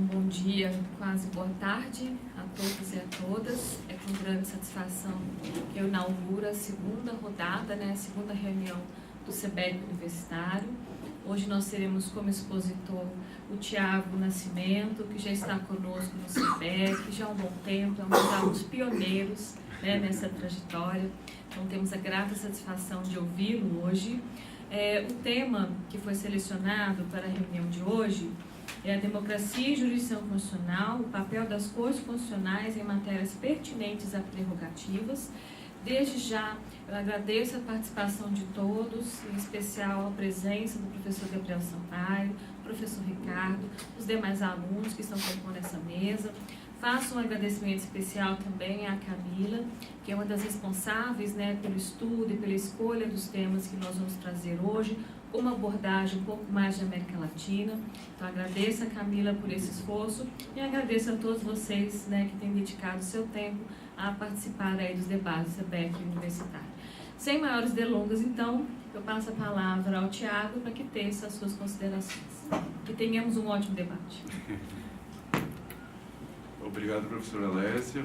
bom dia, quase boa tarde a todos e a todas. É com grande satisfação que eu inauguro a segunda rodada, a segunda reunião do SEBEC Universitário. Hoje nós teremos como expositor o Tiago Nascimento, que já está conosco no SEBEC, já há um bom tempo, é um dos alunos pioneiros nessa trajetória. Então temos a grata satisfação de ouvi-lo hoje. O tema que foi selecionado para a reunião de hoje é a democracia e jurisdição constitucional, o papel das cortes constitucionais em matérias pertinentes a prerrogativas. Desde já, eu agradeço a participação de todos, em especial a presença do professor Gabriel Sampaio, professor Ricardo, os demais alunos que estão compondo essa mesa. Faço um agradecimento especial também à Camila, que é uma das responsáveis pelo estudo e pela escolha dos temas que nós vamos trazer hoje, com uma abordagem um pouco mais de América Latina. Então, agradeço a Camila por esse esforço e agradeço a todos vocês que têm dedicado seu tempo a participar aí dos debates do SEBEC Universitário. Sem maiores delongas, então, eu passo a palavra ao Tiago para que teça as suas considerações. Que tenhamos um ótimo debate. Obrigado, professora Alessia.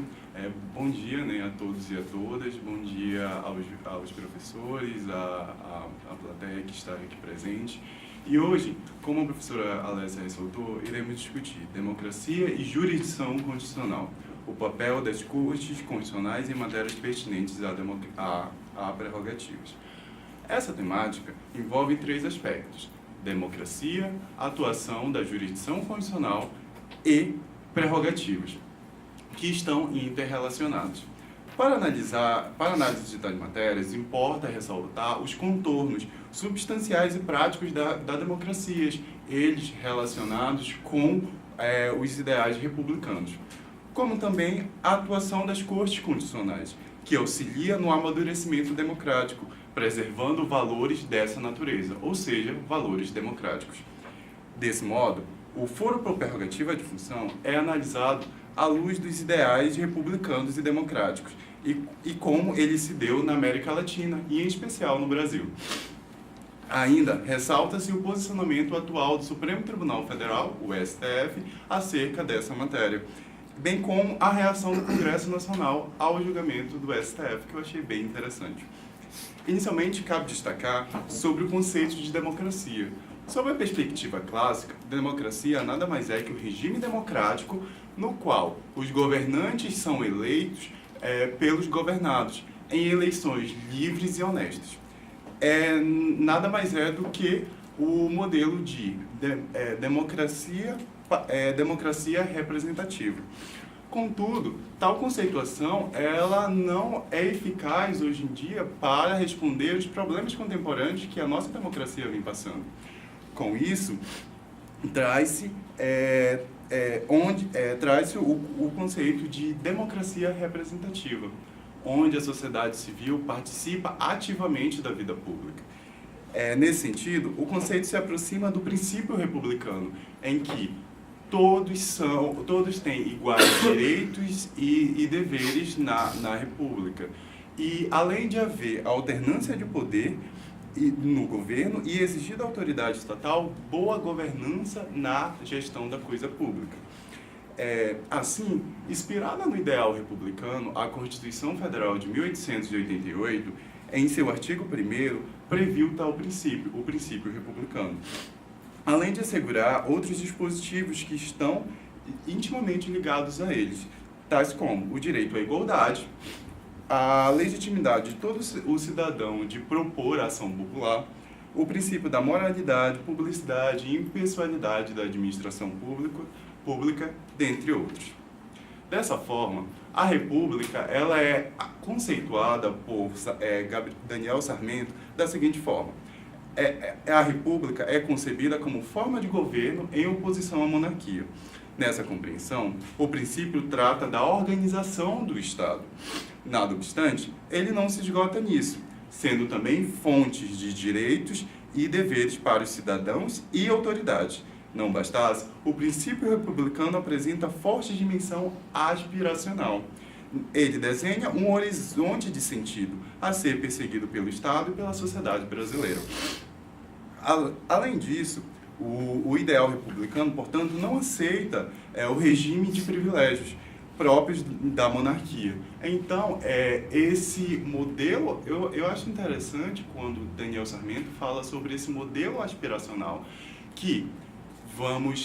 Bom dia a todos e a todas, bom dia aos professores, à plateia que está aqui presente. E hoje, como a professora Alessia ressaltou, iremos discutir democracia e jurisdição constitucional, o papel das cortes constitucionais em matérias pertinentes a prerrogativas. Essa temática envolve três aspectos: democracia, atuação da jurisdição constitucional e prerrogativas, que estão interrelacionados. Para análise de tais matérias, importa ressaltar os contornos substanciais e práticos das democracias, eles relacionados com os ideais republicanos, como também a atuação das cortes constitucionais, que auxilia no amadurecimento democrático, preservando valores dessa natureza, ou seja, valores democráticos. Desse modo, o foro por prerrogativa de função é analisado à luz dos ideais republicanos e democráticos e como ele se deu na América Latina e, em especial, no Brasil. Ainda ressalta-se o posicionamento atual do Supremo Tribunal Federal, o STF, acerca dessa matéria, bem como a reação do Congresso Nacional ao julgamento do STF, que eu achei bem interessante. Inicialmente, cabe destacar sobre o conceito de democracia. Sob a perspectiva clássica, democracia nada mais é que o regime democrático no qual os governantes são eleitos pelos governados em eleições livres e honestas. Nada mais é do que o modelo de democracia representativa. Contudo, tal conceituação ela não é eficaz hoje em dia para responder os problemas contemporâneos que a nossa democracia vem passando. Com isso, traz-se o conceito de democracia representativa, onde a sociedade civil participa ativamente da vida pública. Nesse sentido, o conceito se aproxima do princípio republicano, em que todos têm iguais direitos e deveres na República. E, além de haver alternância de poder no governo e exigir da autoridade estatal boa governança na gestão da coisa pública. Assim, inspirada no ideal republicano, a Constituição Federal de 1888, em seu artigo 1º, previu tal princípio, o princípio republicano, além de assegurar outros dispositivos que estão intimamente ligados a eles, tais como o direito à igualdade, a legitimidade de todo o cidadão de propor a ação popular, o princípio da moralidade, publicidade e impessoalidade da administração pública, dentre outros. Dessa forma, a República ela é conceituada por Daniel Sarmento da seguinte forma: a República é concebida como forma de governo em oposição à monarquia. Nessa compreensão, o princípio trata da organização do Estado. Nada obstante, ele não se esgota nisso, sendo também fontes de direitos e deveres para os cidadãos e autoridades. Não bastasse, o princípio republicano apresenta forte dimensão aspiracional. Ele desenha um horizonte de sentido a ser perseguido pelo Estado e pela sociedade brasileira. Além disso, O ideal republicano, portanto, não aceita o regime de privilégios próprios da monarquia. Então, esse modelo, eu acho interessante quando Daniel Sarmento fala sobre esse modelo aspiracional, que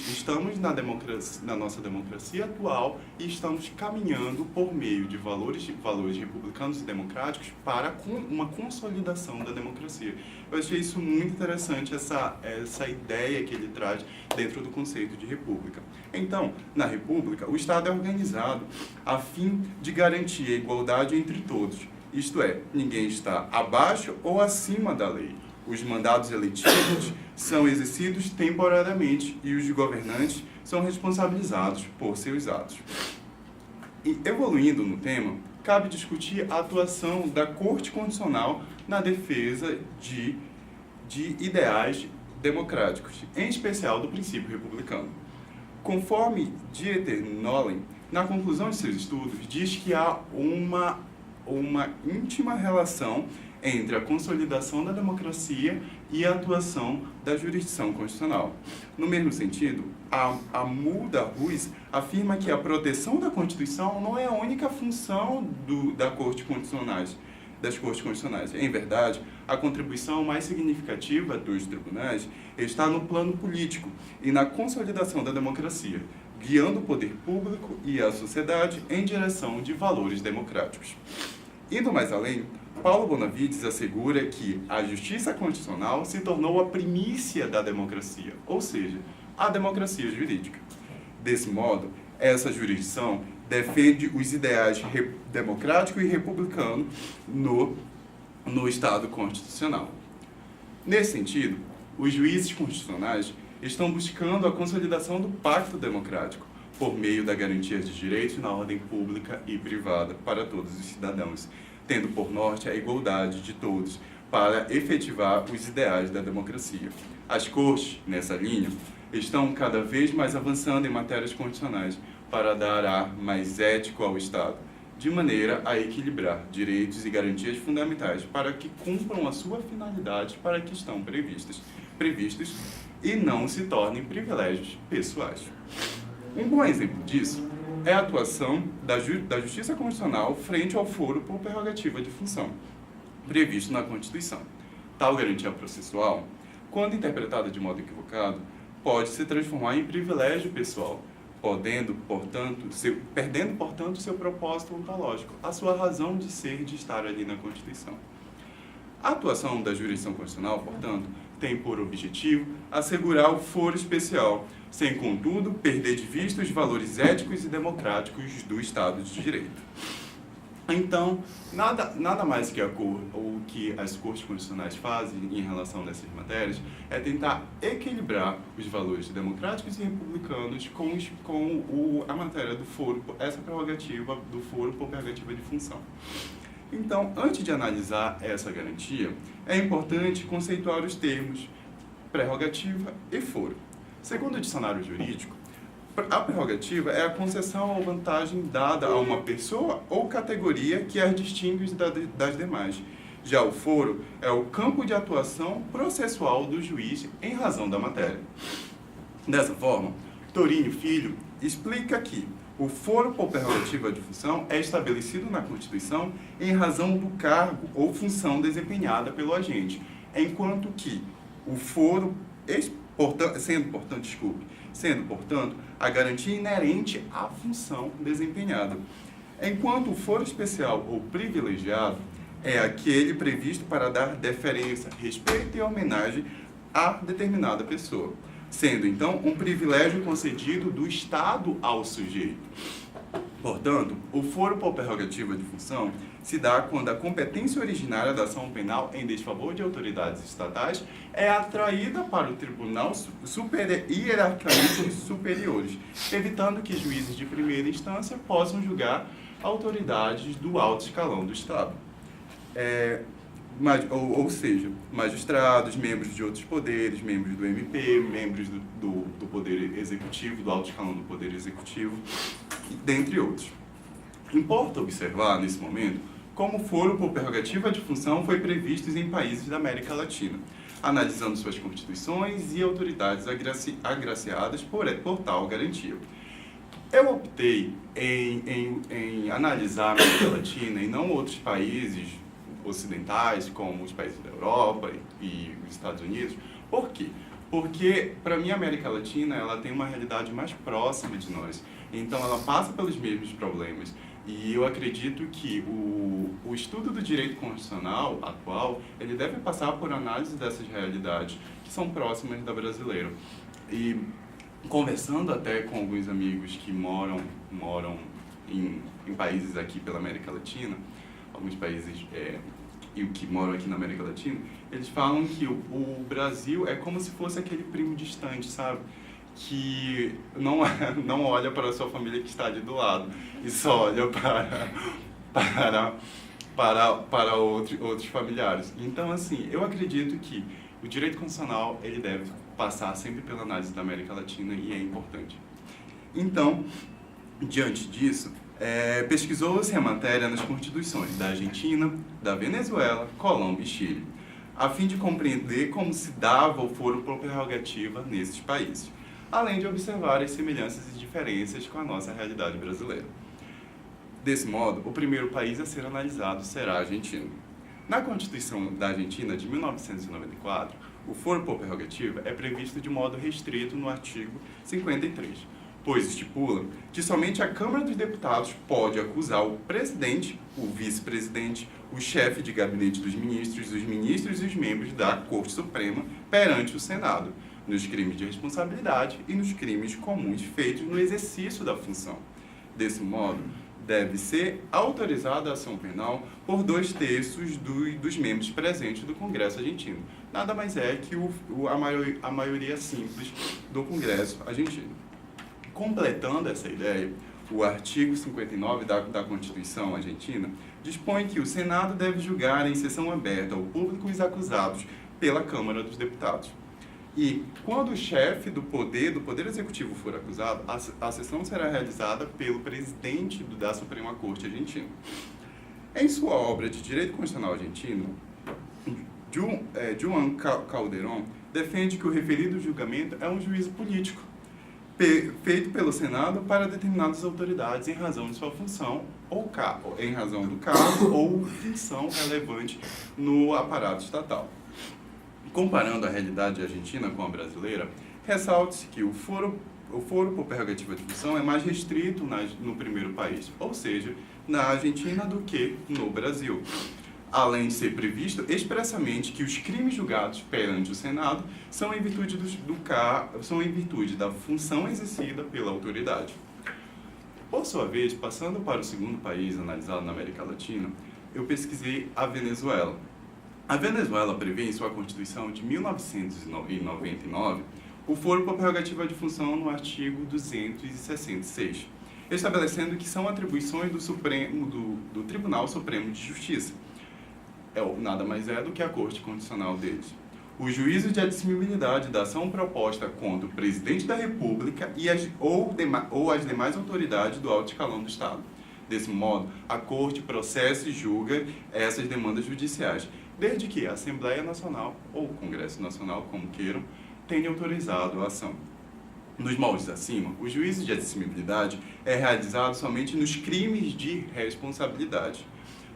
estamos na nossa democracia atual e estamos caminhando por meio de valores republicanos e democráticos para uma consolidação da democracia. Eu achei isso muito interessante, essa ideia que ele traz dentro do conceito de república. Então, na república, o Estado é organizado a fim de garantir a igualdade entre todos, isto é, ninguém está abaixo ou acima da lei. Os mandatos eletivos são exercidos temporariamente e os governantes são responsabilizados por seus atos. E, evoluindo no tema, cabe discutir a atuação da Corte Constitucional na defesa de ideais democráticos, em especial do princípio republicano. Conforme Dieter Nolen, na conclusão de seus estudos, diz que há uma íntima relação entre a consolidação da democracia e a atuação da jurisdição constitucional. No mesmo sentido, a Mulda Ruiz afirma que a proteção da Constituição não é a única função das Cortes Constitucionais. Em verdade, a contribuição mais significativa dos tribunais está no plano político e na consolidação da democracia, guiando o poder público e a sociedade em direção de valores democráticos. Indo mais além, Paulo Bonavides assegura que a justiça constitucional se tornou a primícia da democracia, ou seja, a democracia jurídica. Desse modo, essa jurisdição defende os ideais democrático e republicano no Estado constitucional. Nesse sentido, os juízes constitucionais estão buscando a consolidação do pacto democrático por meio da garantia de direitos na ordem pública e privada para todos os cidadãos, tendo por norte a igualdade de todos para efetivar os ideais da democracia. As cortes, nessa linha, estão cada vez mais avançando em matérias constitucionais para dar ar mais ético ao Estado, de maneira a equilibrar direitos e garantias fundamentais para que cumpram a sua finalidade para que estão previstos e não se tornem privilégios pessoais. Um bom exemplo disso é a atuação da Justiça Constitucional frente ao foro por prerrogativa de função, previsto na Constituição. Tal garantia processual, quando interpretada de modo equivocado, pode se transformar em privilégio pessoal, perdendo, portanto, seu propósito ontológico, a sua razão de ser, de estar ali na Constituição. A atuação da jurisdição constitucional, portanto, tem por objetivo assegurar o foro especial, sem, contudo, perder de vista os valores éticos e democráticos do Estado de Direito. Então, nada mais que o que as cortes constitucionais fazem em relação a essas matérias é tentar equilibrar os valores democráticos e republicanos com a matéria do foro, essa prerrogativa do foro por prerrogativa de função. Então, antes de analisar essa garantia, é importante conceituar os termos prerrogativa e foro. Segundo o dicionário jurídico, a prerrogativa é a concessão ou vantagem dada a uma pessoa ou categoria que as distingue das demais. Já o foro é o campo de atuação processual do juiz em razão da matéria. Dessa forma, Torinho Filho explica que o foro por prerrogativa de função é estabelecido na Constituição em razão do cargo ou função desempenhada pelo agente, enquanto que o foro, sendo, portanto, a garantia inerente à função desempenhada. Enquanto o foro especial ou privilegiado é aquele previsto para dar deferência, respeito e homenagem a determinada pessoa, sendo, então, um privilégio concedido do Estado ao sujeito. Portanto, o foro por prerrogativa de função se dá quando a competência originária da ação penal em desfavor de autoridades estatais é atraída para o tribunal hierarquicamente superiores, evitando que juízes de primeira instância possam julgar autoridades do alto escalão do Estado. Ou seja, magistrados, membros de outros poderes, membros do MP, membros do Poder Executivo, do alto escalão do Poder Executivo, dentre outros. Importa observar, nesse momento, como o foro por prerrogativa de função foi previsto em países da América Latina. analisando suas constituições e autoridades agraciadas por tal garantia. Eu optei em analisar a América Latina e não outros países ocidentais, como os países da Europa e os Estados Unidos. Por quê? Porque, para mim, a América Latina ela tem uma realidade mais próxima de nós. Então, ela passa pelos mesmos problemas. E eu acredito que o estudo do direito constitucional atual, ele deve passar por análise dessas realidades que são próximas da brasileira. E conversando até com alguns amigos que moram em países aqui pela América Latina, alguns países que moram aqui na América Latina, eles falam que o Brasil é como se fosse aquele primo distante, sabe? Que não olha para a sua família que está ali do lado e só olha para outros familiares. Então, assim, eu acredito que o direito constitucional ele deve passar sempre pela análise da América Latina e é importante. Então, diante disso, pesquisou-se a matéria nas constituições da Argentina, da Venezuela, Colômbia e Chile, a fim de compreender como se dava o foro por prerrogativa nesses países, além de observar as semelhanças e diferenças com a nossa realidade brasileira. Desse modo, o primeiro país a ser analisado será a Argentina. Na Constituição da Argentina de 1994, o foro por prerrogativa é previsto de modo restrito no artigo 53, pois estipula que somente a Câmara dos Deputados pode acusar o presidente, o vice-presidente, o chefe de gabinete dos ministros, os ministros e os membros da Corte Suprema perante o Senado, nos crimes de responsabilidade e nos crimes comuns feitos no exercício da função. Desse modo, deve ser autorizada a ação penal por 2/3 dos membros presentes do Congresso argentino. Nada mais é que a maioria simples do Congresso argentino. Completando essa ideia, o artigo 59 da Constituição argentina dispõe que o Senado deve julgar em sessão aberta ao público os acusados pela Câmara dos Deputados. E, quando o chefe do Poder Executivo for acusado, a sessão será realizada pelo presidente da Suprema Corte Argentina. Em sua obra de Direito Constitucional Argentino, Juan Calderón defende que o referido julgamento é um juízo político, feito pelo Senado para determinadas autoridades em razão de sua função, ou em razão do cargo ou função relevante no aparato estatal. Comparando a realidade argentina com a brasileira, ressalte-se que o foro por prerrogativa de função é mais restrito no primeiro país, ou seja, na Argentina do que no Brasil. Além de ser previsto expressamente que os crimes julgados perante o Senado são em virtude da função exercida pela autoridade. Por sua vez, passando para o segundo país analisado na América Latina, eu pesquisei a Venezuela. A Venezuela prevê em sua Constituição de 1999 o foro por prerrogativa de função no artigo 266, estabelecendo que são atribuições do Tribunal Supremo de Justiça. Nada mais é do que a Corte Constitucional deles. O juízo de admissibilidade da ação proposta contra o Presidente da República ou as demais autoridades do alto escalão do Estado. Desse modo, a Corte processa e julga essas demandas judiciais, desde que a Assembleia Nacional, ou o Congresso Nacional, como queiram, tenha autorizado a ação. Nos moldes acima, o juízo de admissibilidade é realizado somente nos crimes de responsabilidade.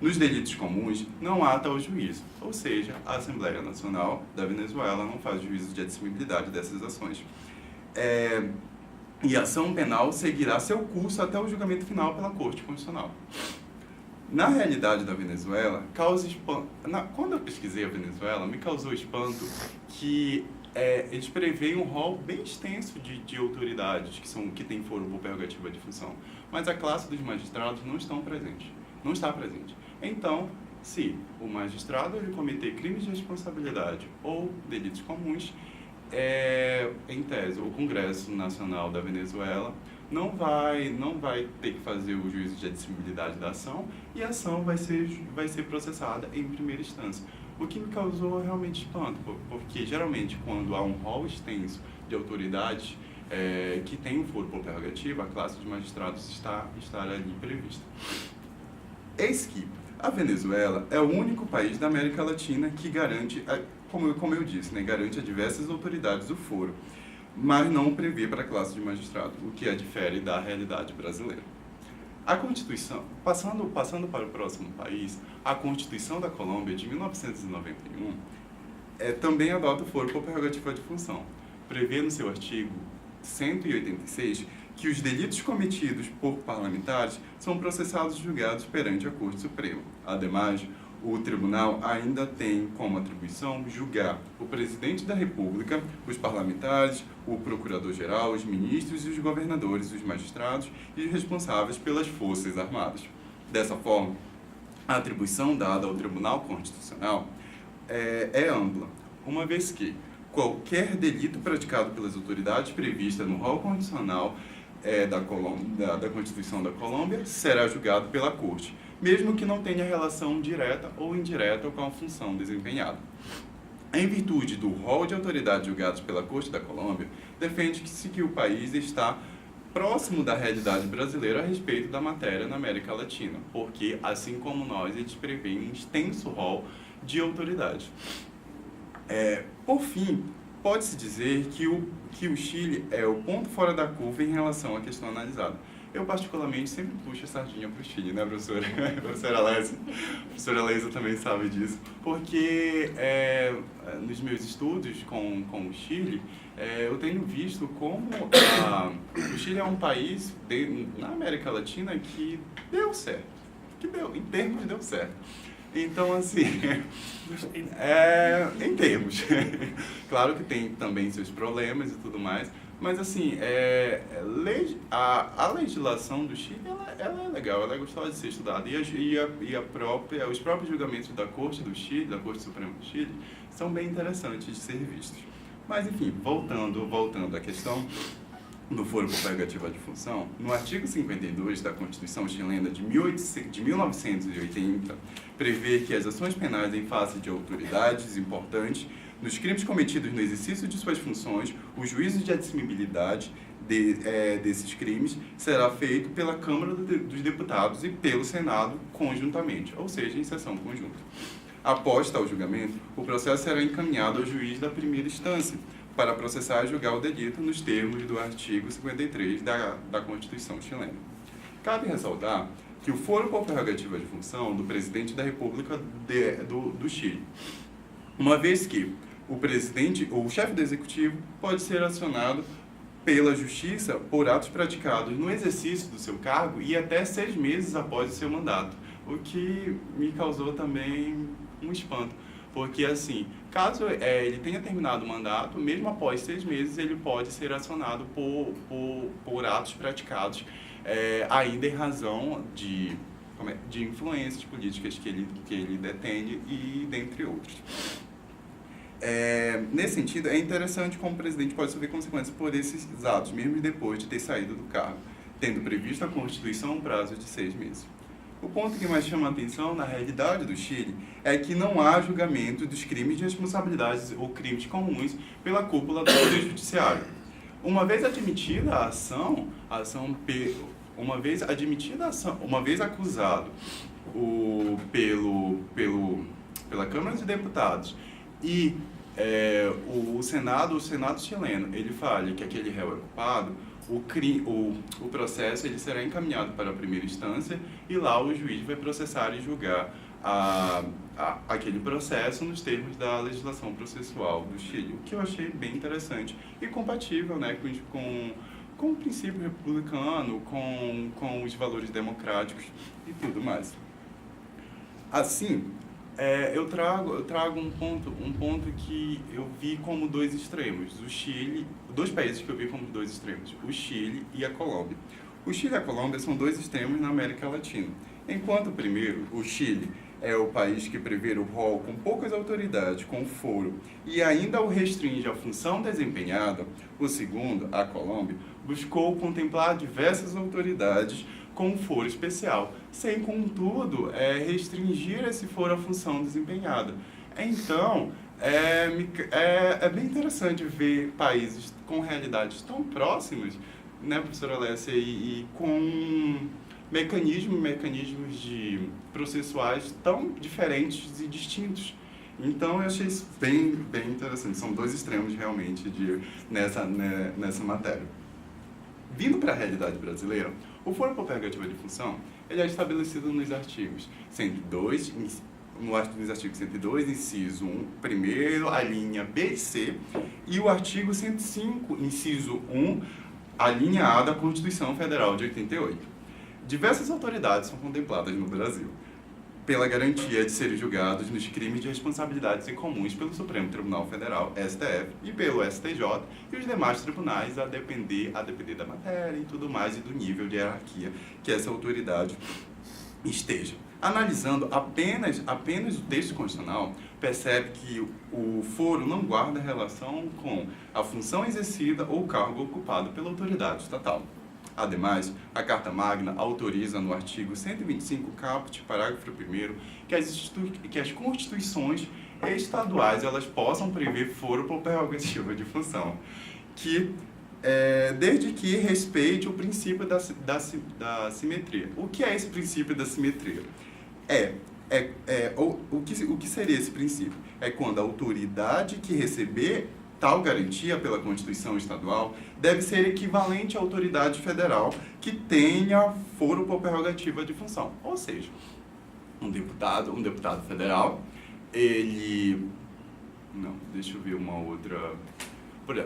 Nos delitos comuns, não há tal juízo, ou seja, a Assembleia Nacional da Venezuela não faz juízo de admissibilidade dessas ações. E a ação penal seguirá seu curso até o julgamento final pela Corte Constitucional. Na realidade da Venezuela, causa espanto. Quando eu pesquisei a Venezuela, me causou espanto que eles preveem um rol bem extenso de autoridades que têm foro por prerrogativa de função, mas a classe dos magistrados não está presente. Então, se o magistrado ele cometer crimes de responsabilidade ou delitos comuns, em tese, o Congresso Nacional da Venezuela não vai ter que fazer o juízo de admissibilidade da ação e a ação vai ser processada em primeira instância. O que me causou realmente espanto, porque geralmente quando há um rol extenso de autoridades que tem um foro por prerrogativa, a classe de magistrados está ali prevista. Eis que A Venezuela é o único país da América Latina que garante, como eu disse, né, garante a diversas autoridades o foro, mas não prevê para a classe de magistrado, o que a difere da realidade brasileira. A Constituição, passando para o próximo país, a Constituição da Colômbia, de 1991, também adota o foro por prerrogativa de função. Prevê no seu artigo 186 que os delitos cometidos por parlamentares são processados e julgados perante a Corte Suprema. Ademais, o tribunal ainda tem como atribuição julgar o presidente da República, os parlamentares, o procurador-geral, os ministros e os governadores, os magistrados e os responsáveis pelas Forças Armadas. Dessa forma, a atribuição dada ao Tribunal Constitucional é ampla, uma vez que qualquer delito praticado pelas autoridades prevista no rol constitucional da Constituição da Colômbia será julgado pela Corte, mesmo que não tenha relação direta ou indireta com a função desempenhada. Em virtude do rol de autoridades julgadas pela Corte da Colômbia, defende-se que o país está próximo da realidade brasileira a respeito da matéria na América Latina, porque, assim como nós, eles prevêem um extenso rol de autoridades. Por fim, pode-se dizer que o Chile é o ponto fora da curva em relação à questão analisada. Eu, particularmente, sempre puxo a sardinha para o Chile, né, professora? Professora Lésia. Professora Lésia também sabe disso. Porque nos meus estudos com o Chile, eu tenho visto como o Chile é um país na América Latina que deu certo. Em termos, deu certo. Então, assim, em termos. Claro que tem também seus problemas e tudo mais, mas, assim, a legislação do Chile, ela é legal, ela é gostosa de ser estudada. Os próprios julgamentos da Corte do Chile, da Corte Suprema do Chile, são bem interessantes de ser vistos. Mas, enfim, voltando à questão do foro por prerrogativa de função, no artigo 52 da Constituição chilena de 1980, prevê que as ações penais em face de autoridades importantes, nos crimes cometidos no exercício de suas funções, o juízo de admissibilidade desses crimes será feito pela Câmara dos Deputados e pelo Senado conjuntamente, ou seja, em sessão conjunta. Após tal julgamento, o processo será encaminhado ao juiz da primeira instância, para processar e julgar o delito nos termos do artigo 53 da Constituição chilena. Cabe ressaltar que o foro por prerrogativa de função do presidente da República do Chile, uma vez que o chefe do executivo pode ser acionado pela justiça por atos praticados no exercício do seu cargo e até 6 meses após o seu mandato, o que me causou também um espanto. Porque, assim, caso ele tenha terminado o mandato, mesmo após 6 meses, ele pode ser acionado por atos praticados, ainda em razão de influências políticas que ele detém e dentre outros. Nesse sentido, é interessante como o presidente pode sofrer consequências por esses atos, mesmo depois de ter saído do cargo, tendo previsto a Constituição um prazo de 6 meses. O ponto que mais chama a atenção, na realidade do Chile, é que não há julgamento dos crimes de responsabilidades ou crimes comuns pela cúpula do Poder Judiciário. Uma vez admitida a ação, uma vez acusado pela Câmara de Deputados e o Senado chileno, ele fala que aquele réu é culpado, o processo ele será encaminhado para a primeira instância e lá o juiz vai processar e julgar aquele processo nos termos da legislação processual do Chile, o que eu achei bem interessante e compatível, né, com o princípio republicano, com os valores democráticos e tudo mais. Assim, eu trago um ponto que eu vi como 2 extremos. Dois países que eu vi como 2 extremos, o Chile e a Colômbia. O Chile e a Colômbia são 2 extremos na América Latina. Enquanto o primeiro, o Chile, é o país que prevê o rol com poucas autoridades, com foro, e ainda o restringe à função desempenhada, o segundo, a Colômbia, buscou contemplar diversas autoridades com foro especial, sem, contudo, restringir esse foro à função desempenhada. Então, é bem interessante ver países com realidades tão próximas, né, professora Alessia, e com mecanismos processuais tão diferentes e distintos. Então, eu achei isso bem interessante. São dois extremos, realmente, nessa matéria. Vindo para a realidade brasileira, o foro por prerrogativa de função ele é estabelecido nos artigos 102, nos artigos 102, inciso 1, primeiro, a linha B e C, e o artigo 105, inciso 1, a linha A da Constituição Federal de 88. Diversas autoridades são contempladas no Brasil pela garantia de serem julgados nos crimes de responsabilidades incomuns pelo Supremo Tribunal Federal, STF, e pelo STJ, e os demais tribunais, a depender da matéria e tudo mais, e do nível de hierarquia que essa autoridade esteja. Analisando apenas o texto constitucional, percebe que o foro não guarda relação com a função exercida ou cargo ocupado pela autoridade estatal. Ademais, a Carta Magna autoriza no artigo 125, caput, parágrafo 1º, que as constituições estaduais elas possam prever foro por prerrogativa de função, desde que respeite o princípio da simetria. O que é esse princípio da simetria? O que seria esse princípio? É quando a autoridade que receber tal garantia pela Constituição Estadual deve ser equivalente à autoridade federal que tenha foro por prerrogativa de função. Ou seja, um deputado federal,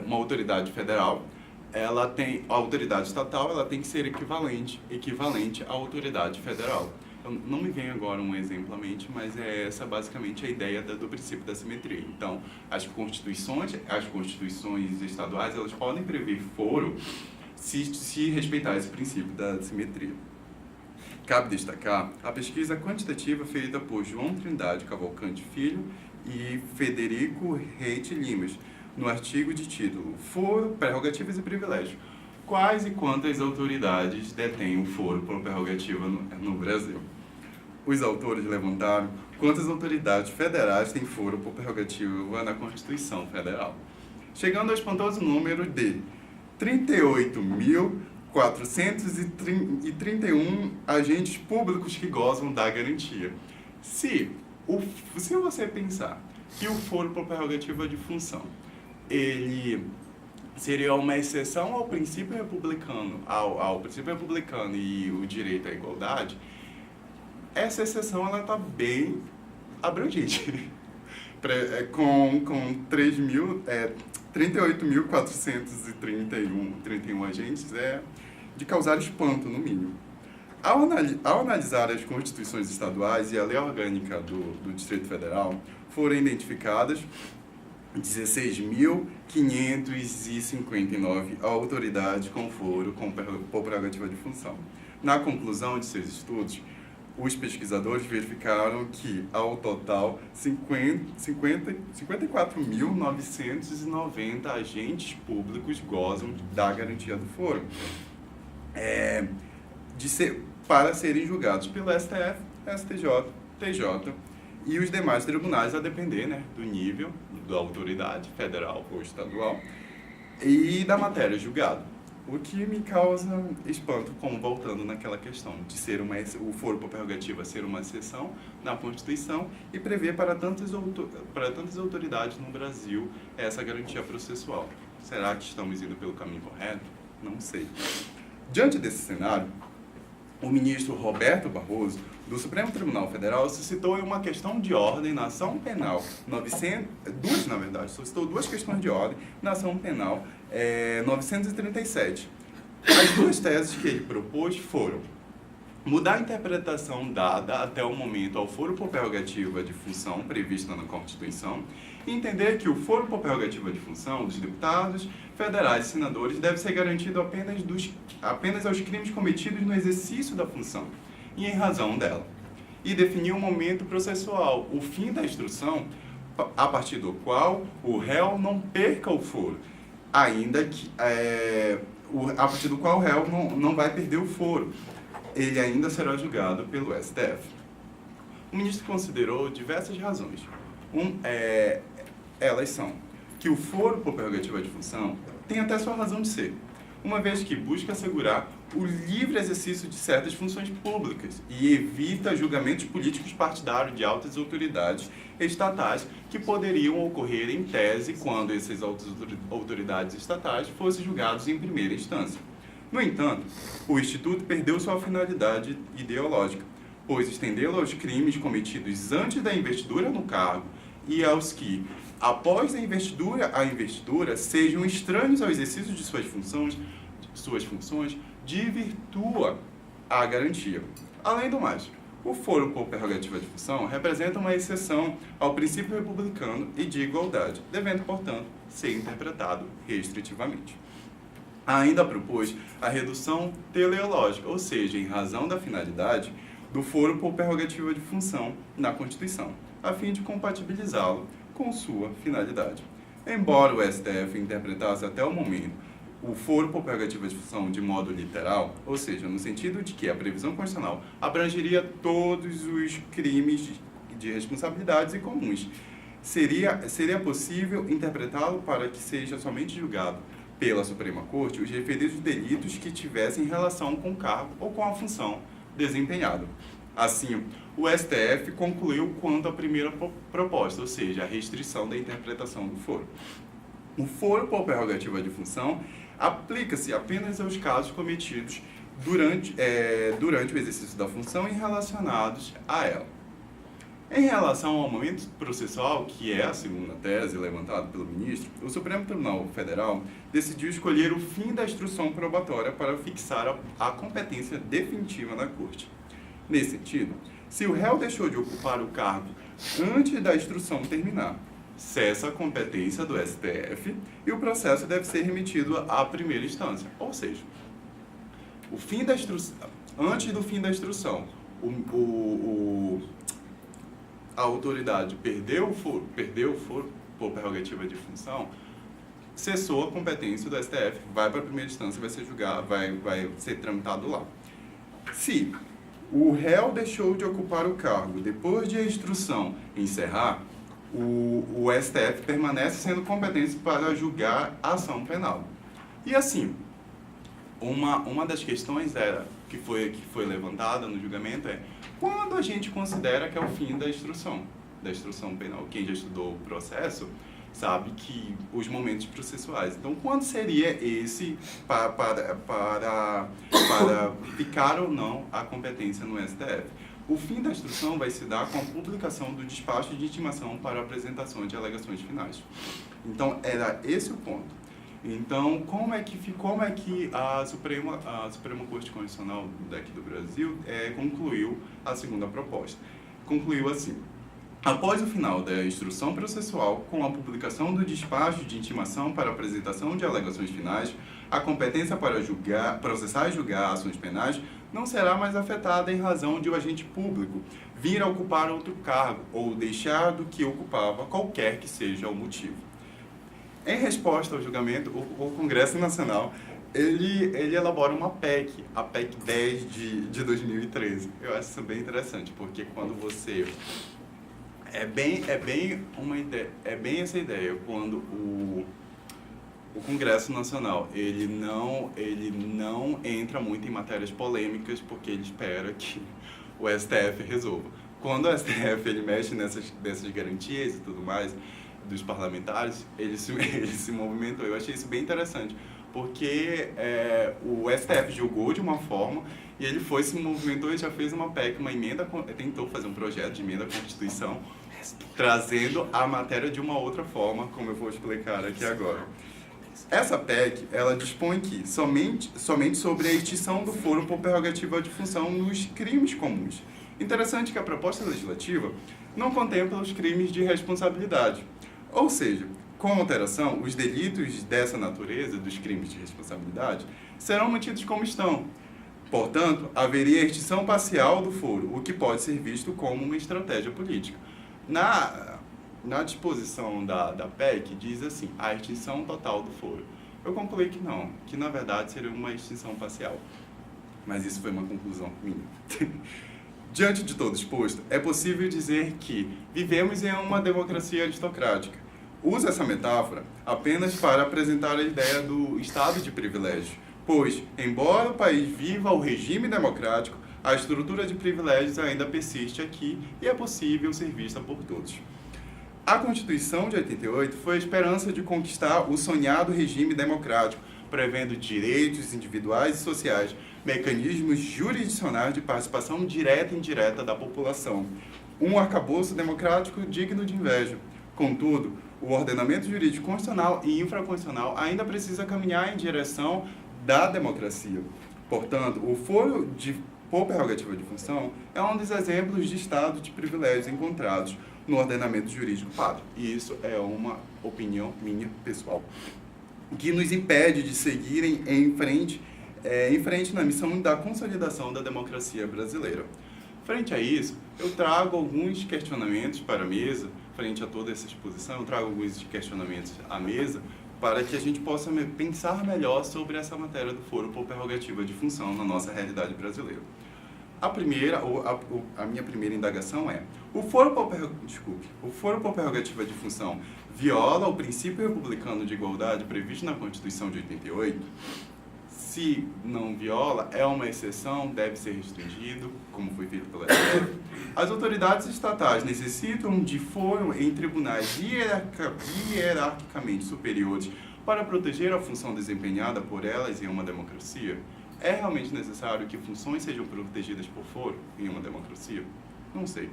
uma autoridade federal, a autoridade estatal, ela tem que ser equivalente à autoridade federal. Não me vem agora um exemplo à mente, mas é essa basicamente a ideia do princípio da simetria. Então, as constituições estaduais, elas podem prever foro se respeitar esse princípio da simetria. Cabe destacar a pesquisa quantitativa feita por João Trindade Cavalcante Filho e Federico Reite Limas, no artigo de título Foro, Prerrogativas e Privilégios. Quais e quantas autoridades detêm o foro por prerrogativa no Brasil? Os autores levantaram quantas autoridades federais têm foro por prerrogativa na Constituição Federal, chegando ao espantoso número de 38.431 agentes públicos que gozam da garantia. Se você pensar que o foro por prerrogativa de função, ele seria uma exceção ao princípio republicano, ao princípio republicano e o direito à igualdade, essa exceção ela está bem abrangente, com 38.431 agentes de causar espanto, no mínimo. Ao analisar as constituições estaduais e a lei orgânica do Distrito Federal, foram identificadas 16.559 autoridades com foro por prerrogativa de função. Na conclusão de seus estudos, os pesquisadores verificaram que, ao total, 54.990 agentes públicos gozam da garantia do foro, para serem julgados pelo STF, STJ, TJ e os demais tribunais, a depender do nível da autoridade federal ou estadual e da matéria julgada. O que me causa espanto, como voltando naquela questão de ser o foro por prerrogativa ser uma exceção na Constituição e prever para tantas autoridades no Brasil essa garantia processual. Será que estamos indo pelo caminho correto? Não sei. Diante desse cenário, o ministro Roberto Barroso, do Supremo Tribunal Federal, suscitou uma questão de ordem na ação penal, suscitou duas questões de ordem na ação penal 937. As duas teses que ele propôs foram mudar a interpretação dada até o momento ao foro por prerrogativa de função prevista na Constituição e entender que o foro por prerrogativa de função dos deputados federais e senadores deve ser garantido apenas aos crimes cometidos no exercício da função e em razão dela, e definir um momento processual, o fim da instrução, a partir do qual o réu não perca o foro, ainda que a partir do qual o réu não vai perder o foro, ele ainda será julgado pelo STF. O ministro considerou diversas razões. Elas são que o foro por prerrogativa de função tem até sua razão de ser, uma vez que busca assegurar o livre exercício de certas funções públicas e evita julgamentos políticos partidários de altas autoridades estatais que poderiam ocorrer em tese quando essas altas autoridades estatais fossem julgados em primeira instância. No entanto, o Instituto perdeu sua finalidade ideológica, pois estendê-lo aos crimes cometidos antes da investidura no cargo e aos que, após a investidura sejam estranhos ao exercício de suas funções, desvirtua a garantia. Além do mais, o foro por prerrogativa de função representa uma exceção ao princípio republicano e de igualdade, devendo, portanto, ser interpretado restritivamente. Ainda propôs a redução teleológica, ou seja, em razão da finalidade do foro por prerrogativa de função na Constituição, a fim de compatibilizá-lo com sua finalidade. Embora o STF interpretasse até o momento o foro por prerrogativa de função de modo literal, ou seja, no sentido de que a previsão constitucional abrangeria todos os crimes de responsabilidades e comuns, seria possível interpretá-lo para que seja somente julgado pela Suprema Corte os referidos delitos que tivessem relação com o cargo ou com a função desempenhada. Assim, o STF concluiu quanto à primeira proposta, ou seja, a restrição da interpretação do foro. O foro por prerrogativa de função aplica-se apenas aos casos cometidos durante o exercício da função e relacionados a ela. Em relação ao momento processual, que é a segunda tese levantada pelo ministro, o Supremo Tribunal Federal decidiu escolher o fim da instrução probatória para fixar a competência definitiva da Corte. Nesse sentido, se o réu deixou de ocupar o cargo antes da instrução terminar, cessa a competência do STF e o processo deve ser remetido à primeira instância. Ou seja, antes do fim da instrução, a autoridade perdeu o foro por prerrogativa de função, cessou a competência do STF, vai para a primeira instância, vai ser julgado, vai ser tramitado lá. Se o réu deixou de ocupar o cargo depois de a instrução encerrar, o STF permanece sendo competente para julgar a ação penal. E assim, uma das questões que foi levantada no julgamento é quando a gente considera que é o fim da instrução penal. Quem já estudou o processo sabe que os momentos processuais. Então, quando seria esse para ficar ou não a competência no STF? O fim da instrução vai se dar com a publicação do despacho de intimação para a apresentação de alegações finais. Então, era esse o ponto. Então, como é que a Suprema Corte Constitucional daqui do Brasil concluiu a segunda proposta? Concluiu assim: após o final da instrução processual, com a publicação do despacho de intimação para a apresentação de alegações finais, a competência para processar e julgar ações penais não será mais afetada em razão de o agente público vir a ocupar outro cargo ou deixar do que ocupava, qualquer que seja o motivo. Em resposta ao julgamento, o Congresso Nacional ele elabora uma PEC, a PEC 10 de 2013. Eu acho isso bem interessante, porque quando você... É bem essa ideia, quando o Congresso Nacional ele não entra muito em matérias polêmicas, porque ele espera que o STF resolva. Quando o STF ele mexe nessas garantias e tudo mais dos parlamentares, ele se movimentou. Eu achei isso bem interessante, porque o STF julgou de uma forma e ele se movimentou e já fez uma PEC, uma emenda, tentou fazer um projeto de emenda à Constituição, trazendo a matéria de uma outra forma, como eu vou explicar aqui agora. Essa PEC, ela dispõe que somente sobre a extinção do foro por prerrogativa de função nos crimes comuns. Interessante que a proposta legislativa não contempla os crimes de responsabilidade. Ou seja, com alteração, os delitos dessa natureza, dos crimes de responsabilidade, serão mantidos como estão. Portanto, haveria extinção parcial do foro, o que pode ser visto como uma estratégia política. Na disposição da PEC, diz assim, a extinção total do foro. Eu concluí que não, que na verdade seria uma extinção parcial. Mas isso foi uma conclusão minha. Diante de todo exposto, é possível dizer que vivemos em uma democracia aristocrática. Uso essa metáfora apenas para apresentar a ideia do estado de privilégio, pois, embora o país viva o regime democrático, a estrutura de privilégios ainda persiste aqui e é possível ser vista por todos. A Constituição de 88 foi a esperança de conquistar o sonhado regime democrático, prevendo direitos individuais e sociais, mecanismos jurisdicionais de participação direta e indireta da população. Um arcabouço democrático digno de inveja. Contudo, o ordenamento jurídico constitucional e infraconstitucional ainda precisa caminhar em direção da democracia. Portanto, o foro por prerrogativa de função é um dos exemplos de estado de privilégios encontrados no ordenamento jurídico pátrio. E isso é uma opinião minha pessoal, que nos impede de seguirem em frente na missão da consolidação da democracia brasileira. Frente a isso, eu trago alguns questionamentos para a mesa, frente a toda essa exposição, eu trago alguns questionamentos à mesa, para que a gente possa pensar melhor sobre essa matéria do foro por prerrogativa de função na nossa realidade brasileira. A minha primeira indagação é: o foro por prerrogativa de função viola o princípio republicano de igualdade previsto na Constituição de 88? Se não viola, é uma exceção, deve ser restringido, como foi feito pela STF. As autoridades estatais necessitam de foro em tribunais hierarquicamente superiores para proteger a função desempenhada por elas em uma democracia? É realmente necessário que funções sejam protegidas por foro em uma democracia? Não sei.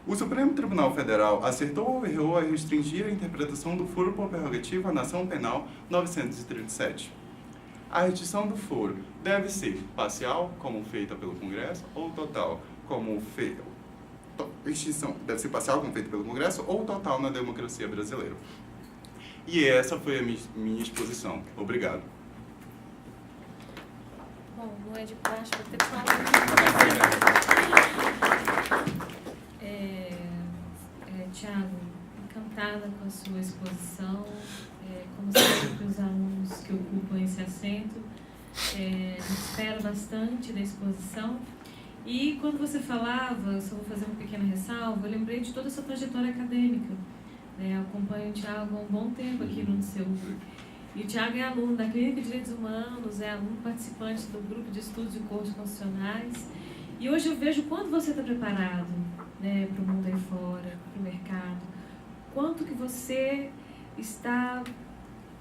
O Supremo Tribunal Federal acertou ou errou a restringir a interpretação do foro por prerrogativa na Ação Penal 937. A restrição do foro deve ser parcial, como feita pelo Congresso, ou total, como feita... Extinção deve ser parcial, como feita pelo Congresso, ou total na democracia brasileira. E essa foi a minha exposição. Obrigado. Bom, não é de praxe, vou ter que falar. Tiago, encantada com a sua exposição. Como sempre, os alunos que ocupam esse assento, espero bastante da exposição. E quando você falava, só vou fazer uma pequena ressalva, eu lembrei de toda a sua trajetória acadêmica. Eu acompanho o Tiago há um bom tempo aqui no seu. E o Tiago é aluno da Clínica de Direitos Humanos, é aluno participante do grupo de estudos de cortes constitucionais. E hoje eu vejo quanto você está preparado, para o mundo aí fora, para o mercado. Quanto que você está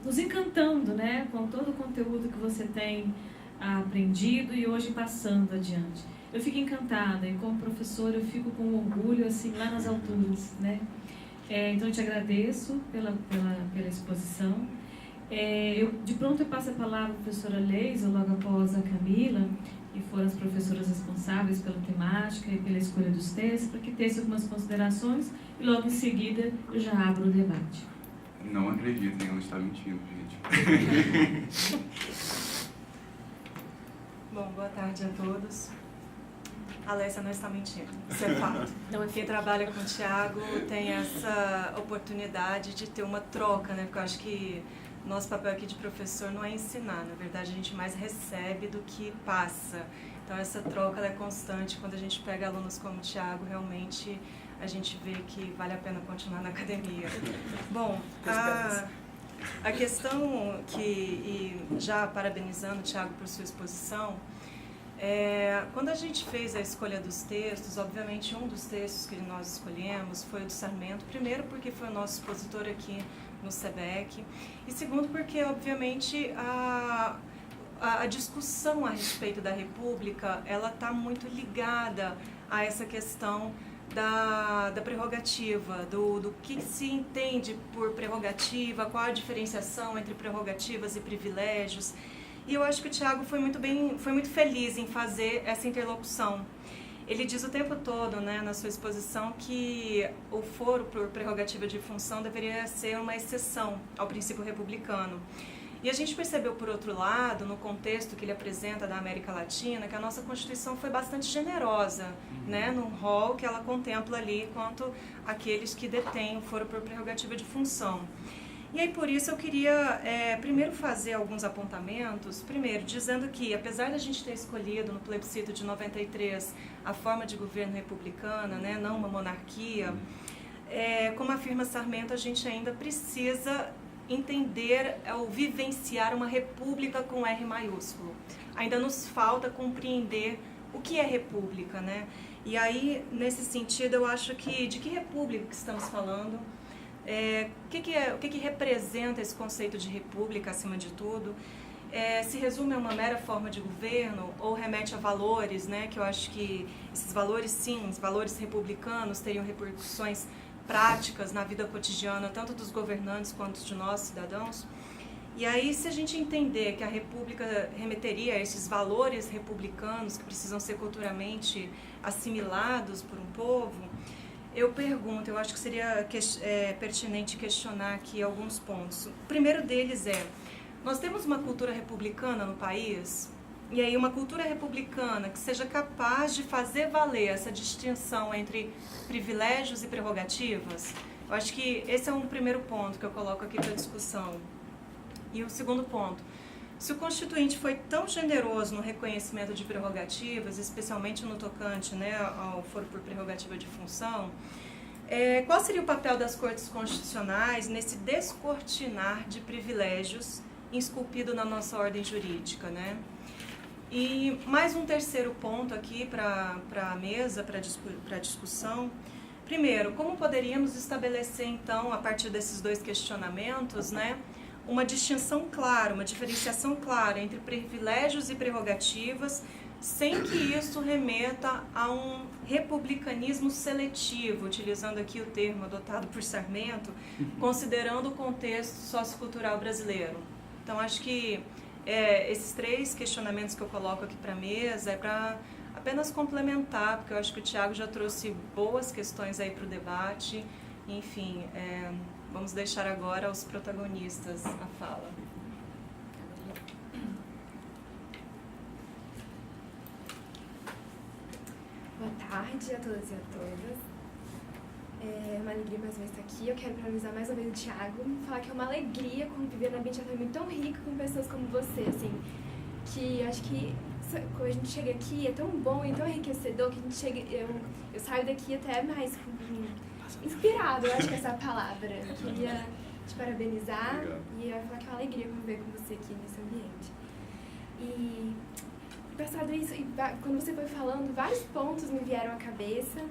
nos encantando, com todo o conteúdo que você tem aprendido e hoje passando adiante. Eu fico encantada e como professora eu fico com orgulho assim lá nas alturas, então eu te agradeço pela exposição. De pronto eu passo a palavra à professora Leisa, logo após a Camila, que foram as professoras responsáveis pela temática e pela escolha dos textos, para que tecem algumas considerações e logo em seguida eu já abro o debate. Não acreditem, ela está mentindo, gente. Bom, boa tarde a todos. A Alessia não está mentindo, isso é fato. Quem trabalha com o Tiago tem essa oportunidade de ter uma troca, porque eu acho que nosso papel aqui de professor não é ensinar, na verdade a gente mais recebe do que passa. Então essa troca ela é constante, quando a gente pega alunos como o Tiago, realmente a gente vê que vale a pena continuar na academia. Bom, a questão e já parabenizando o Tiago por sua exposição, quando a gente fez a escolha dos textos, obviamente um dos textos que nós escolhemos foi o do Sarmento, primeiro porque foi o nosso expositor aqui no SEBEC, e segundo porque, obviamente, a discussão a respeito da República, ela está muito ligada a essa questão da prerrogativa, do que se entende por prerrogativa, qual a diferenciação entre prerrogativas e privilégios. E eu acho que o Tiago foi muito feliz em fazer essa interlocução. Ele diz o tempo todo, na sua exposição, que o foro por prerrogativa de função deveria ser uma exceção ao princípio republicano. E a gente percebeu, por outro lado, no contexto que ele apresenta da América Latina, que a nossa Constituição foi bastante generosa, num rol que ela contempla ali quanto aqueles que detêm o foro por prerrogativa de função. E aí, por isso, eu queria primeiro fazer alguns apontamentos. Primeiro, dizendo que, apesar da gente ter escolhido no plebiscito de 93 a forma de governo republicana, não uma monarquia, como afirma Sarmento, a gente ainda precisa entender ou vivenciar uma república com R maiúsculo. Ainda nos falta compreender o que é república, né? E aí, nesse sentido, eu acho que de que república que estamos falando? O que representa esse conceito de república, acima de tudo? Se resume a uma mera forma de governo ou remete a valores, né? Que eu acho que esses valores, sim, os valores republicanos teriam repercussões práticas na vida cotidiana, tanto dos governantes quanto de nós, cidadãos. E aí, se a gente entender que a república remeteria a esses valores republicanos que precisam ser culturalmente assimilados por um povo, eu pergunto, eu acho que seria pertinente questionar aqui alguns pontos. O primeiro deles nós temos uma cultura republicana no país, e aí uma cultura republicana que seja capaz de fazer valer essa distinção entre privilégios e prerrogativas. Eu acho que esse é um primeiro ponto que eu coloco aqui para discussão. E o segundo ponto, se o Constituinte foi tão generoso no reconhecimento de prerrogativas, especialmente no tocante, né, ao foro por prerrogativa de função, qual seria o papel das cortes constitucionais nesse descortinar de privilégios esculpido na nossa ordem jurídica, né? E mais um terceiro ponto aqui para a mesa, para a discussão. Primeiro, como poderíamos estabelecer, então, a partir desses dois questionamentos, né, uma distinção clara, uma diferenciação clara entre privilégios e prerrogativas, sem que isso remeta a um republicanismo seletivo, utilizando aqui o termo adotado por Sarmento, considerando o contexto sociocultural brasileiro. Então, acho que esses três questionamentos que eu coloco aqui para a mesa é para apenas complementar, porque eu acho que o Thiago já trouxe boas questões aí para o debate. Enfim, vamos deixar agora aos protagonistas a fala. Boa tarde a todas e a todas. É uma alegria mais uma vez estar aqui. Eu quero parabenizar mais uma vez o Thiago, falar que é uma alegria conviver num ambiente muito tão rico com pessoas como você, assim, que acho que quando a gente chega aqui é tão bom e tão enriquecedor que a gente chega, eu saio daqui até mais inspirado, eu acho que essa é a palavra. Eu queria te parabenizar. Obrigado. E eu falar que é uma alegria conviver com você aqui nesse ambiente. E passado isso, quando você foi falando, vários pontos me vieram à cabeça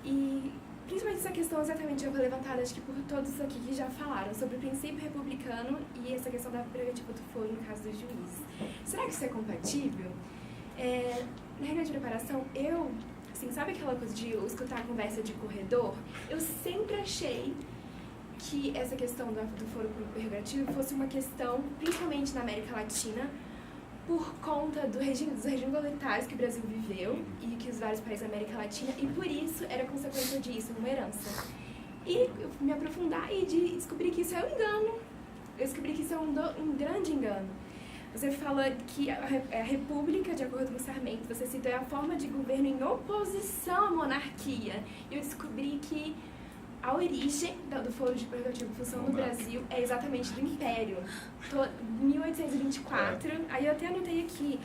e principalmente essa questão exatamente eu vou levantar, acho que por todos aqui que já falaram sobre o princípio republicano e essa questão da prerrogativa do foro no caso do juiz. Será que isso é compatível? Na reunião de preparação, assim, sabe aquela coisa de eu escutar a conversa de corredor? Eu sempre achei que essa questão do foro prerrogativo fosse uma questão, principalmente na América Latina, por conta dos regimes igualitários que o Brasil viveu e que os vários países da América Latina, e por isso era consequência disso, uma herança. E eu me aprofundar e descobrir que isso é um engano. Eu descobri que isso é um grande engano. Você fala que a república, de acordo com o Sarmento, você citou, é a forma de governo em oposição à monarquia. E eu descobri que a origem do foro de prerrogativa de função no Brasil é exatamente do Império. 1824, aí eu até anotei aqui,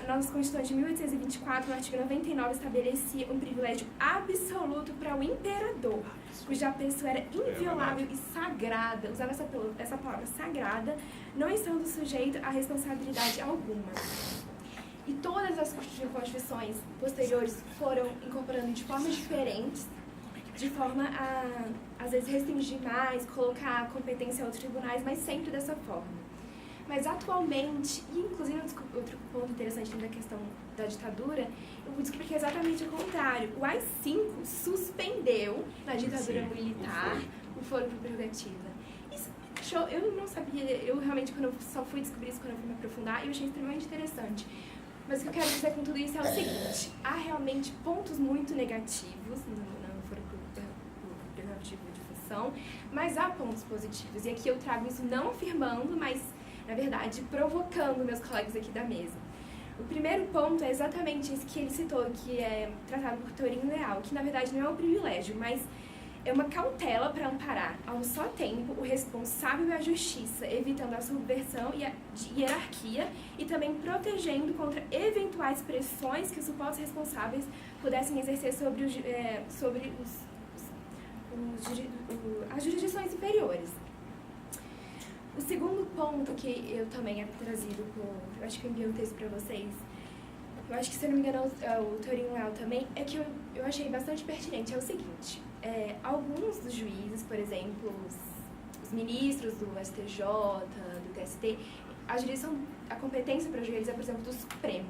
na nossa Constituição de 1824, no artigo 99, estabelecia um privilégio absoluto para o imperador, cuja pessoa era inviolável e sagrada, usava essa palavra sagrada, não estando sujeito a responsabilidade alguma. E todas as constituições posteriores foram incorporando de formas diferentes, de forma a, às vezes, restringir mais, colocar a competência aos tribunais, mas sempre dessa forma. Mas atualmente, e inclusive outro ponto interessante da questão da ditadura, eu descobri que é exatamente o contrário. O AI-5 suspendeu, na ditadura militar, o foro por prerrogativa. Isso achou, eu não sabia, eu realmente só fui descobrir isso quando eu fui me aprofundar, e eu achei extremamente interessante. Mas o que eu quero dizer com tudo isso é o seguinte: há realmente pontos muito negativos no foro por prerrogativa de função, mas há pontos positivos. E aqui eu trago isso não afirmando, mas, na verdade, provocando meus colegas aqui da mesa. O primeiro ponto é exatamente isso que ele citou, que é tratado por teoria leal, que na verdade não é um privilégio, mas é uma cautela para amparar ao só tempo o responsável e a justiça, evitando a subversão e a hierarquia e também protegendo contra eventuais pressões que os supostos responsáveis pudessem exercer sobre as jurisdições superiores. ponto que eu também é trazido eu acho que eu enviei um texto para vocês, eu acho que, se eu não me engano, o Torinho Léo também, é que eu achei bastante pertinente, é o seguinte, alguns dos juízes, por exemplo, os ministros do STJ, do TST, a competência para julgar eles é, por exemplo, do Supremo.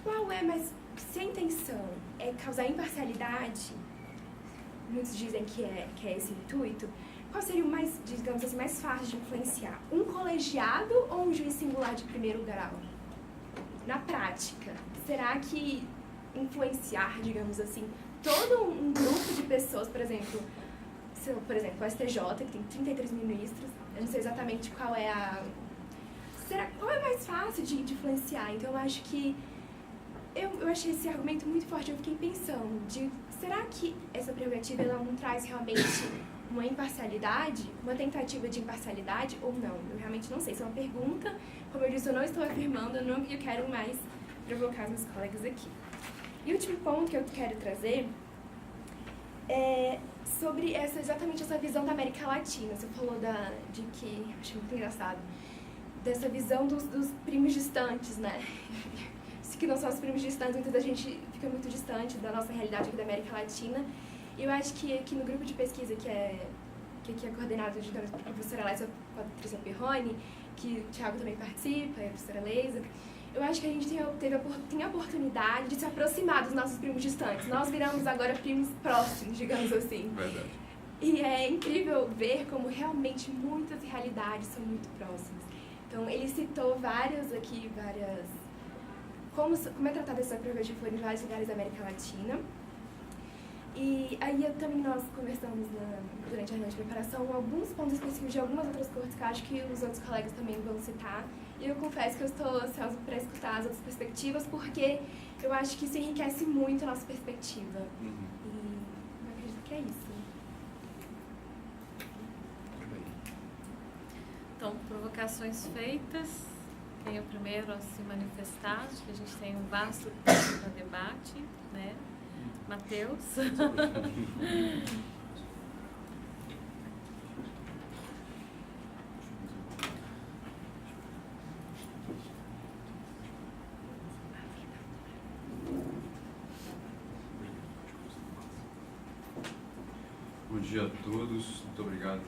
Qual é, mas se a intenção é causar imparcialidade, muitos dizem que é esse o intuito, qual seria o mais, digamos assim, mais fácil de influenciar? Um colegiado ou um juiz singular de primeiro grau? Na prática, será que influenciar, digamos assim, todo um grupo de pessoas, por exemplo, o STJ, que tem 33 ministros, eu não sei exatamente qual é qual é mais fácil de influenciar? Então, eu acho que eu achei esse argumento muito forte, eu fiquei pensando, será que essa prerrogativa ela não traz realmente uma imparcialidade, uma tentativa de imparcialidade ou não? Eu realmente não sei, isso é uma pergunta, como eu disse, eu não estou afirmando, eu quero mais provocar os meus colegas aqui. E o último ponto que eu quero trazer é sobre exatamente essa visão da América Latina. Você falou de que, eu achei muito engraçado, dessa visão dos primos distantes, né? Que não são os primos distantes, muita da gente fica muito distante da nossa realidade aqui da América Latina. E eu acho que aqui no grupo de pesquisa que é coordenado pela professora Leisa e a Patrícia Perrone, que o Thiago também participa, e a professora Leisa, eu acho que a gente tem a oportunidade de se aproximar dos nossos primos distantes. Nós viramos agora primos próximos, digamos assim. Verdade. E é incrível ver como realmente muitas realidades são muito próximas. Então, ele citou como é tratada essa prerrogativa em vários lugares da América Latina. E aí também nós conversamos durante a reunião de preparação alguns pontos específicos de algumas outras cortes que eu acho que os outros colegas também vão citar. E eu confesso que eu estou ansiosa para escutar as outras perspectivas, porque eu acho que isso enriquece muito a nossa perspectiva. E eu acredito que é isso. Então, provocações feitas. Quem é o primeiro a se manifestar? Acho que a gente tem um vasto tempo para debate, né? Matheus. Bom dia a todos, muito obrigado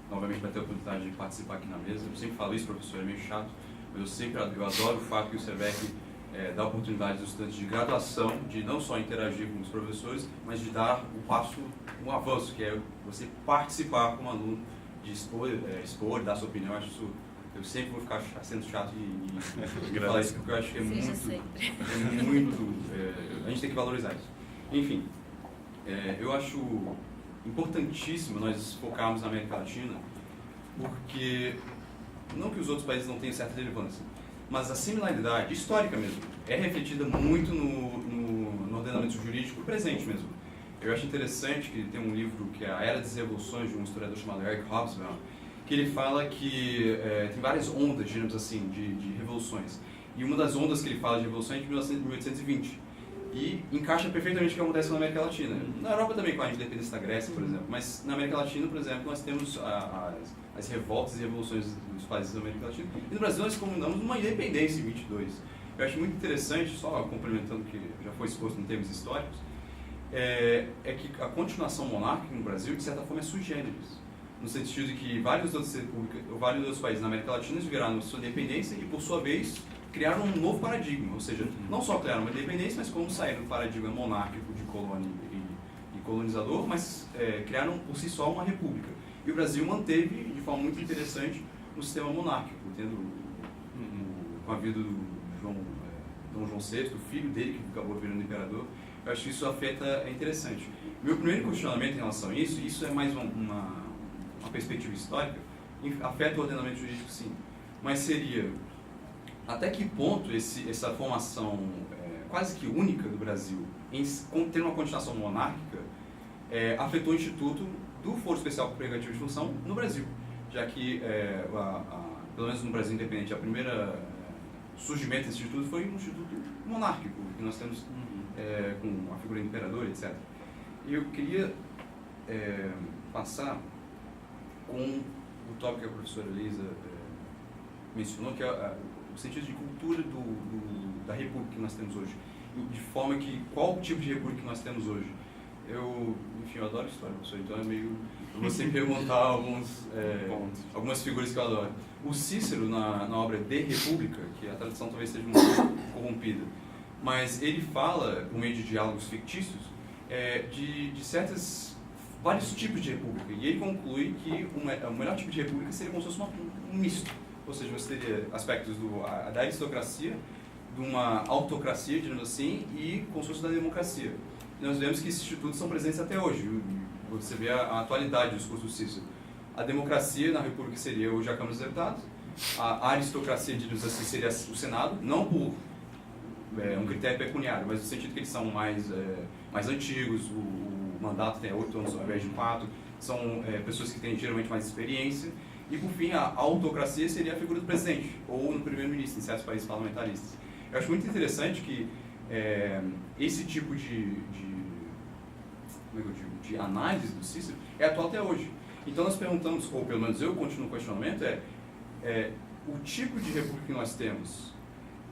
novamente por ter a oportunidade de participar aqui na mesa. Eu sempre falo isso, professor, é meio chato, mas eu adoro o fato que o SEBEC dá a oportunidade dos estudantes de graduação de não só interagir com os professores, mas de dar um avanço, que é você participar como aluno, de expor, dar sua opinião. Eu sempre vou ficar sendo chato e falar isso, porque eu acho que a gente tem que valorizar isso. Enfim, eu acho importantíssimo nós focarmos na América Latina, porque não que os outros países não tenham certa relevância, mas a similaridade histórica mesmo é refletida muito no ordenamento jurídico presente mesmo. Eu acho interessante que tem um livro que é A Era das Revoluções, de um historiador chamado Eric Hobsbawm, que ele fala que tem várias ondas, digamos assim, de revoluções. E uma das ondas que ele fala de revolução é de 1820. E encaixa perfeitamente o que acontece na América Latina. Na Europa também, com a independência da Grécia, por exemplo. Mas na América Latina, por exemplo, nós temos as revoltas e revoluções dos países da América Latina. E no Brasil nós comemoramos uma independência em 22. Eu acho muito interessante, só complementando o que já foi exposto em termos históricos, é que a continuação monárquica no Brasil, de certa forma, é sui generis. No sentido de que vários outros países na América Latina viraram sua independência e, por sua vez, criaram um novo paradigma, ou seja, não só criaram uma independência, mas como saíram do paradigma monárquico de colônia e colonizador, mas criaram por si só uma república. E o Brasil manteve, de forma muito interessante, um sistema monárquico, tendo com a vida do Dom João VI, o filho dele, que acabou virando imperador. Eu acho que isso é interessante. Meu primeiro questionamento em relação a isso é mais uma perspectiva histórica, afeta o ordenamento jurídico, sim, mas seria até que ponto essa formação quase que única do Brasil, em ter uma continuação monárquica, afetou o Instituto do Foro Especial por Prerrogativa de Função no Brasil, já que, pelo menos no Brasil independente, a primeira surgimento desse instituto foi um instituto monárquico, que nós temos com a figura do imperador, etc. E eu queria passar com do tópico que a professora Elisa mencionou, que é o sentido de cultura da república que nós temos hoje. De forma que, qual tipo de república que nós temos hoje? Eu adoro história, professor, então eu vou sempre remontar algumas figuras que eu adoro. O Cícero, na obra De República, que a tradução talvez seja um pouco corrompida, mas ele fala, por meio de diálogos fictícios, de vários tipos de república. E ele conclui que o melhor tipo de república seria como se fosse um misto. Ou seja, você teria aspectos da aristocracia, de uma autocracia, digamos assim, e como se fosse da democracia. E nós vemos que esses institutos são presentes até hoje. Você vê a atualidade do discurso do Cícero. A democracia na república seria hoje a Câmara dos Deputados, a aristocracia, digamos assim, seria o Senado, não por um critério pecuniário, mas no sentido que eles são mais antigos, o mandato tem 8 anos ao invés de 4, são pessoas que têm geralmente mais experiência. E, por fim, a autocracia seria a figura do presidente, ou no primeiro-ministro, em certos países parlamentaristas. Eu acho muito interessante que esse tipo de análise do Cícero é atual até hoje. Então nós perguntamos, ou pelo menos eu continuo o questionamento, o tipo de república que nós temos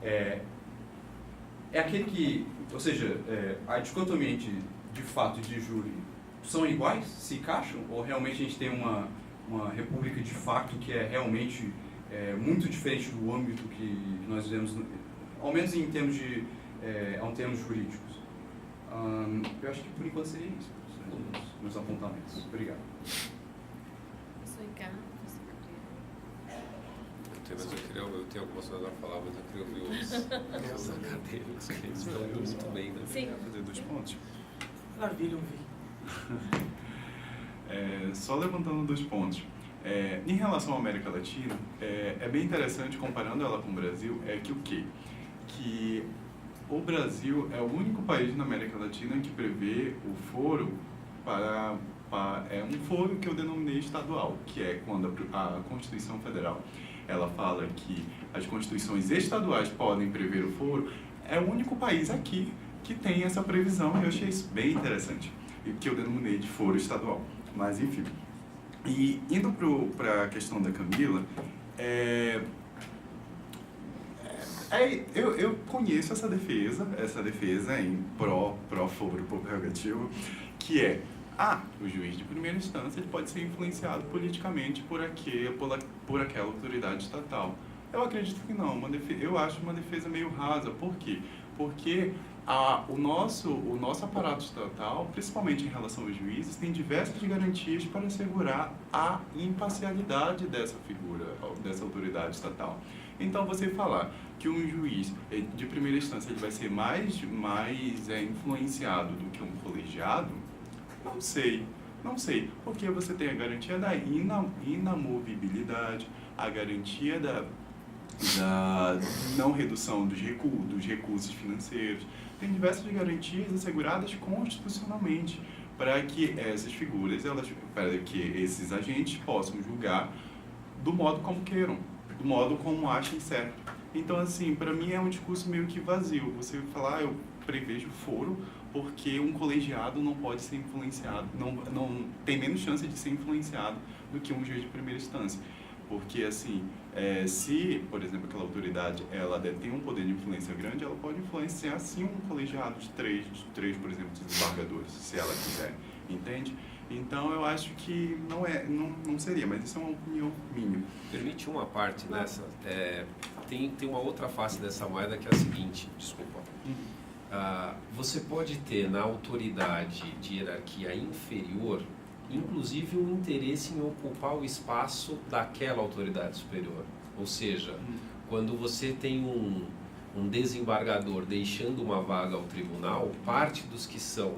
é aquele que, ou seja, a dicotomia de fato e de júri são iguais, se encaixam, ou realmente a gente tem uma república de fato que é realmente muito diferente do âmbito que nós vivemos, ao menos em termos jurídicos. Eu acho que por enquanto seria isso, meus apontamentos. Obrigado. Eu tenho algumas coisas a falar, mas eu queria ouvir os acadêmicos, que eles estão muito bem, né? Sim. Fazer 2 pontos. Maravilha, ouvir. Só levantando 2 pontos. Em relação à América Latina, é bem interessante, comparando ela com o Brasil, que o Brasil é o único país na América Latina que prevê o foro um foro que eu denominei estadual, que é quando a Constituição Federal ela fala que as constituições estaduais podem prever o foro. É o único país aqui que tem essa previsão, e eu achei isso bem interessante, que eu denominei de foro estadual. Mas, enfim. E indo para a questão da Camila, eu conheço essa defesa em pró-foro prerrogativo, que o juiz de primeira instância ele pode ser influenciado politicamente por aquela autoridade estatal. Eu acredito que não, eu acho uma defesa meio rasa. Por quê? Porque o nosso aparato estatal, principalmente em relação aos juízes, tem diversas garantias para assegurar a imparcialidade dessa figura, dessa autoridade estatal. Então, você falar que um juiz de primeira instância ele vai ser mais influenciado do que um colegiado, não sei, porque você tem a garantia da inamovibilidade, a garantia da não redução dos recursos financeiros. Tem diversas garantias asseguradas constitucionalmente para que essas figuras, para que esses agentes possam julgar do modo como queiram, do modo como achem certo. Então, assim, para mim é um discurso meio que vazio. Você falar, eu prevejo foro porque um colegiado não pode ser influenciado, não tem menos chance de ser influenciado do que um juiz de primeira instância. Porque, assim, se, por exemplo, aquela autoridade ela tem um poder de influência grande, ela pode influenciar, sim, um colegiado de três, por exemplo, desembargadores, se ela quiser, entende? Então, eu acho que não seria, mas isso é uma opinião minha. Permite uma parte nessa. Tem uma outra face dessa moeda que é a seguinte, desculpa. Você pode ter na autoridade de hierarquia inferior, inclusive, um interesse em ocupar o espaço daquela autoridade superior. Ou seja, quando você tem um desembargador deixando uma vaga ao tribunal, parte dos que são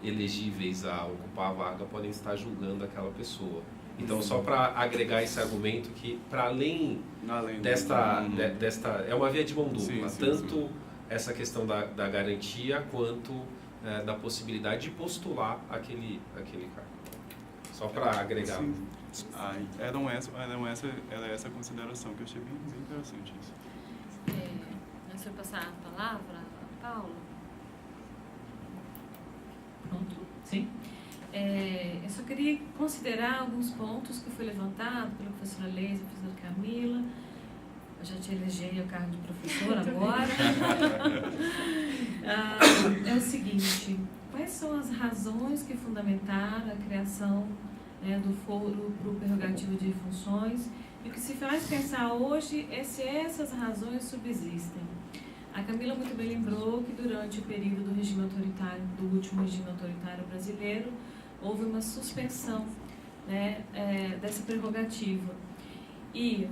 elegíveis a ocupar a vaga podem estar julgando aquela pessoa. Então, só para agregar esse argumento que, para além desta é uma via de mão dupla, tanto essa questão da garantia quanto da possibilidade de postular aquele cargo. Só para agregar. Era essa consideração que eu achei bem interessante isso. Antes de eu passar a palavra, Paulo. Pronto? Sim. Eu só queria considerar alguns pontos que foi levantado pela professora Leisa, professora Camila. Eu já te elegei ao cargo de professora agora. É o seguinte, quais são as razões que fundamentaram a criação do foro para o prerrogativo de funções? E o que se faz pensar hoje é se essas razões subsistem. A Camila muito bem lembrou que durante o período do regime autoritário, do último regime autoritário brasileiro, houve uma suspensão, né, dessa prerrogativa. E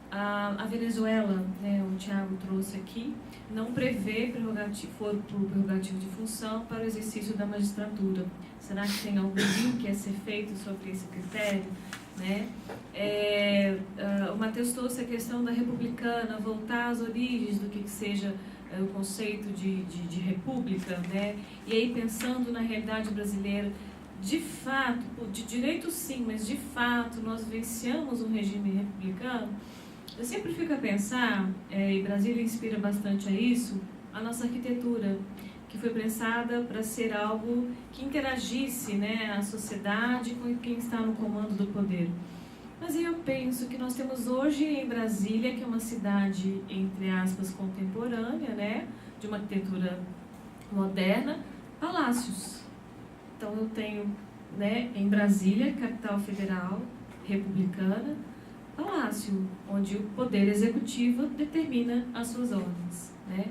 a Venezuela, né, o Tiago trouxe aqui, não prevê foro para o prerrogativo de função para o exercício da magistratura. Será que tem algum link a ser feito sobre esse critério? Né? O Matheus trouxe a questão da republicana, voltar às origens do que seja o conceito de república, né? E aí pensando na realidade brasileira, de fato, de direito sim, mas de fato nós vivenciamos um regime republicano. Eu sempre fico a pensar, e Brasília inspira bastante a isso, a nossa arquitetura, que foi pensada para ser algo que interagisse, né, a sociedade com quem está no comando do poder. Mas eu penso que nós temos hoje em Brasília, que é uma cidade, entre aspas, contemporânea, né, de uma arquitetura moderna, palácios. Então eu tenho, né, em Brasília, capital federal, republicana, palácio, onde o poder executivo determina as suas ordens, né?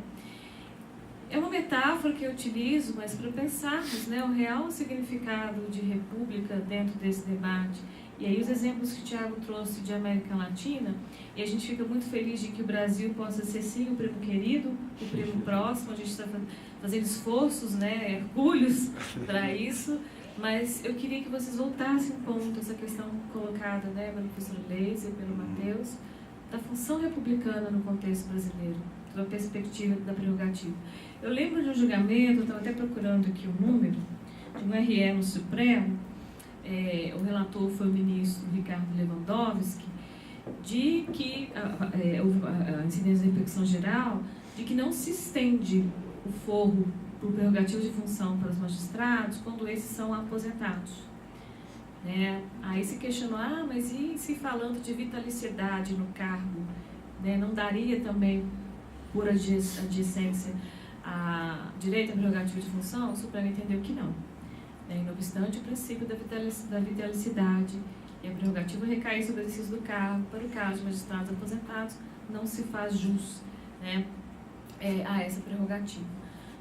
É uma metáfora que eu utilizo, mas para pensarmos, né, o real significado de república dentro desse debate. E aí os exemplos que o Tiago trouxe de América Latina, e a gente fica muito feliz de que o Brasil possa ser sim o primo querido, o primo próximo, a gente está fazendo esforços, né, hercúleos para isso, mas eu queria que vocês voltassem um ponto, essa questão colocada, né, pelo professor Leisa e pelo Matheus, da função republicana no contexto brasileiro, da perspectiva da prerrogativa. Eu lembro de um julgamento, eu estava até procurando aqui o número, de um RE no Supremo, o relator foi o ministro Ricardo Lewandowski, de que a incidência da repercussão geral, de que não se estende o foro por prerrogativo de função para os magistrados quando esses são aposentados. Né? Aí se questionou, mas e se falando de vitaliciedade no cargo, né, não daria também, por adjacência, a direito à prerrogativa de função? O Supremo entendeu que não. Né? Não obstante o princípio da vitaliciedade e a prerrogativa recair sobre o exercício do cargo, para o caso de magistrados aposentados, não se faz jus, né, a essa prerrogativa.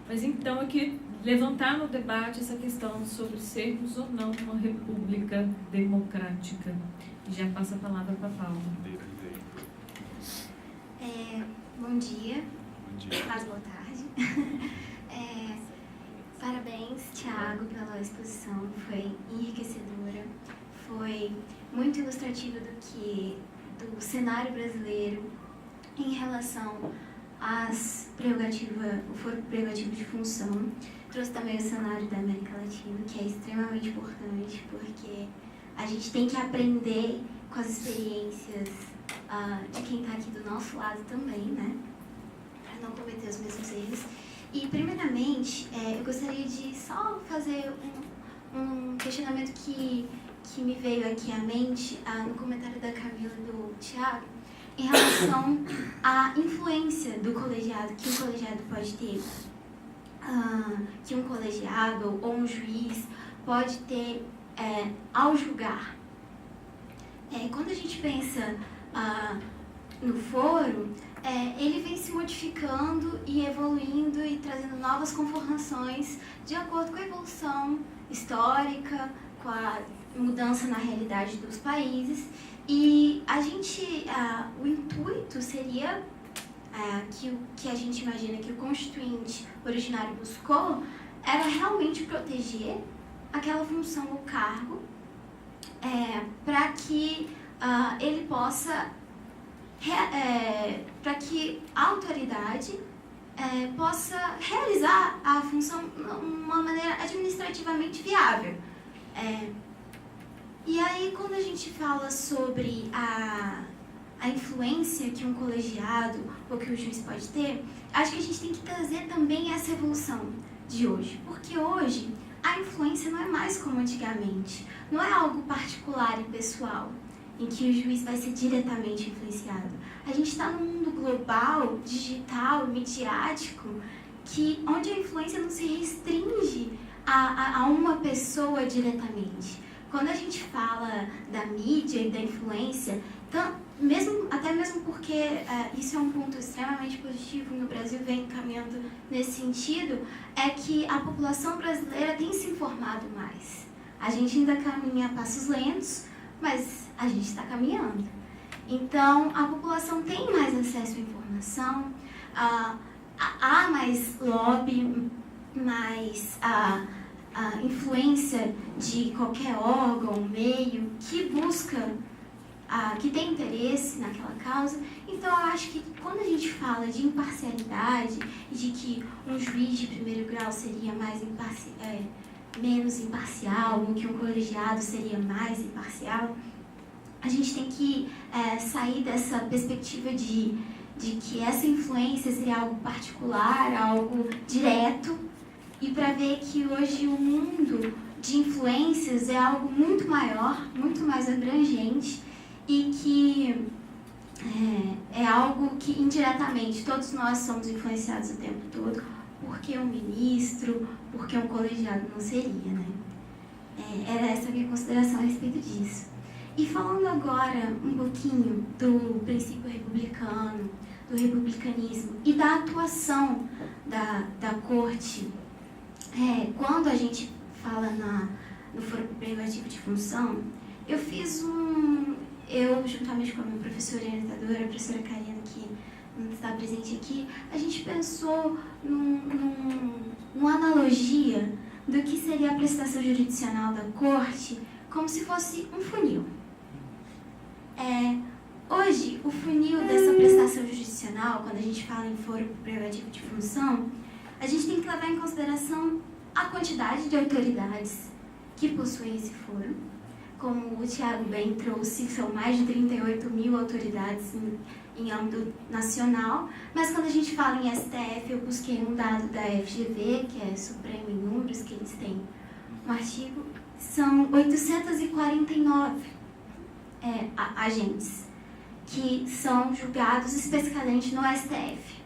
Mas então eu queria levantar no debate essa questão sobre sermos ou não uma república democrática. E já passo a palavra para a Paula. Bom dia. Bom dia. Quase boa tarde. Parabéns, Tiago, pela exposição. Foi enriquecedora. Foi muito ilustrativa do cenário brasileiro em relação o foro prerrogativo de função. Trouxe também o cenário da América Latina, que é extremamente importante, porque a gente tem que aprender com as experiências de quem está aqui do nosso lado também, né? Para não cometer os mesmos erros. E, primeiramente, eu gostaria de só fazer um questionamento que me veio aqui à mente no comentário da Camila e do Tiago, em relação à influência do colegiado, que um colegiado pode ter, que um colegiado ou um juiz pode ter ao julgar. Quando a gente pensa no foro, ele vem se modificando e evoluindo e trazendo novas conformações de acordo com a evolução histórica, com a mudança na realidade dos países. E o intuito seria que a gente imagina que o constituinte originário buscou era realmente proteger aquela função ou cargo para que ele possa, para que a autoridade possa realizar a função de uma maneira administrativamente viável. E aí, quando a gente fala sobre a influência que um colegiado ou que o juiz pode ter, acho que a gente tem que trazer também essa evolução de hoje. Porque hoje, a influência não é mais como antigamente. Não é algo particular e pessoal, em que o juiz vai ser diretamente influenciado. A gente está num mundo global, digital, midiático, onde a influência não se restringe a uma pessoa diretamente. Quando a gente fala da mídia e da influência, até mesmo porque isso é um ponto extremamente positivo no Brasil, vem caminhando nesse sentido, é que a população brasileira tem se informado mais. A gente ainda caminha a passos lentos, mas a gente está caminhando. Então, a população tem mais acesso à informação, há mais lobby, mais influência de qualquer órgão, meio, que busca, que tem interesse naquela causa. Então, eu acho que quando a gente fala de imparcialidade, de que um juiz de primeiro grau seria menos imparcial, ou que um colegiado seria mais imparcial, a gente tem que sair dessa perspectiva de que essa influência seria algo particular, algo direto, e para ver que hoje o mundo de influências é algo muito maior, muito mais abrangente, e que é algo que indiretamente todos nós somos influenciados o tempo todo, porque um ministro, porque um colegiado não seria, né? Era essa a minha consideração a respeito disso. E falando agora um pouquinho do princípio republicano, do republicanismo e da atuação da corte, quando a gente fala no foro privativo de função, eu juntamente com a minha professora orientadora, a professora Karina, que não está presente aqui, a gente pensou numa analogia do que seria a prestação jurisdicional da corte como se fosse um funil. Hoje, o funil dessa prestação jurisdicional, quando a gente fala em foro privativo de função, a gente tem que levar em consideração a quantidade de autoridades que possuem esse foro. Como o Thiago bem trouxe, são mais de 38 mil autoridades em âmbito nacional, mas quando a gente fala em STF, eu busquei um dado da FGV, que é Supremo em Números, que eles têm um artigo, são 849 agentes que são julgados especificamente no STF.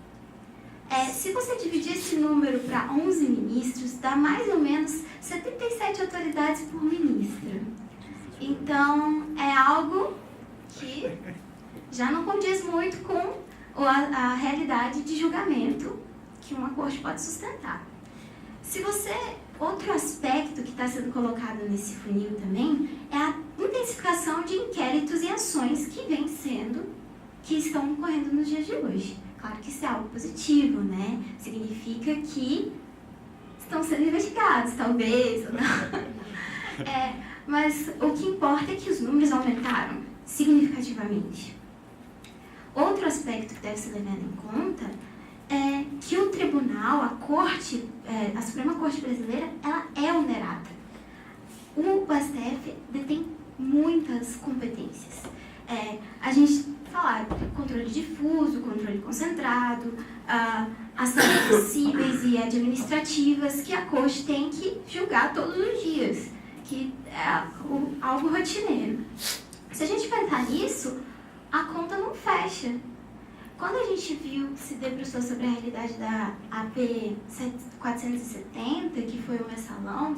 Se você dividir esse número para 11 ministros, dá mais ou menos 77 autoridades por ministro. Então, é algo que já não condiz muito com a realidade de julgamento que uma corte pode sustentar. Outro aspecto que está sendo colocado nesse funil também é a intensificação de inquéritos e ações que estão ocorrendo nos dias de hoje. Claro que isso é algo positivo, né? Significa que estão sendo investigados, talvez, ou não. Mas o que importa é que os números aumentaram significativamente. Outro aspecto que deve ser levado em conta é que o tribunal, a Suprema Corte Brasileira, ela é onerada. O STF detém muitas competências. A gente fala controle difuso, controle concentrado, ações cíveis e administrativas que a Corte tem que julgar todos os dias, que é algo rotineiro. Se a gente pensar nisso, a conta não fecha. Quando a gente se debruçou sobre a realidade da AP 470, que foi o mensalão,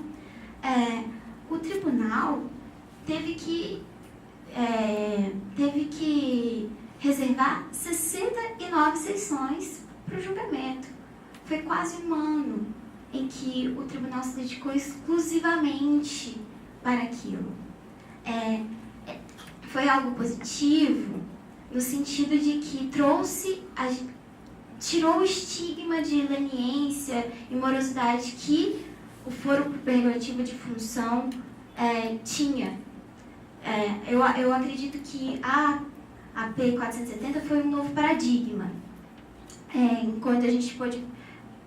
o tribunal teve que reservar 69 sessões para o julgamento. Foi quase um ano em que o tribunal se dedicou exclusivamente para aquilo. Foi algo positivo no sentido de que tirou o estigma de leniência e morosidade que o foro prerrogativo de função tinha. Eu acredito que a AP 470 foi um novo paradigma, enquanto a gente pôde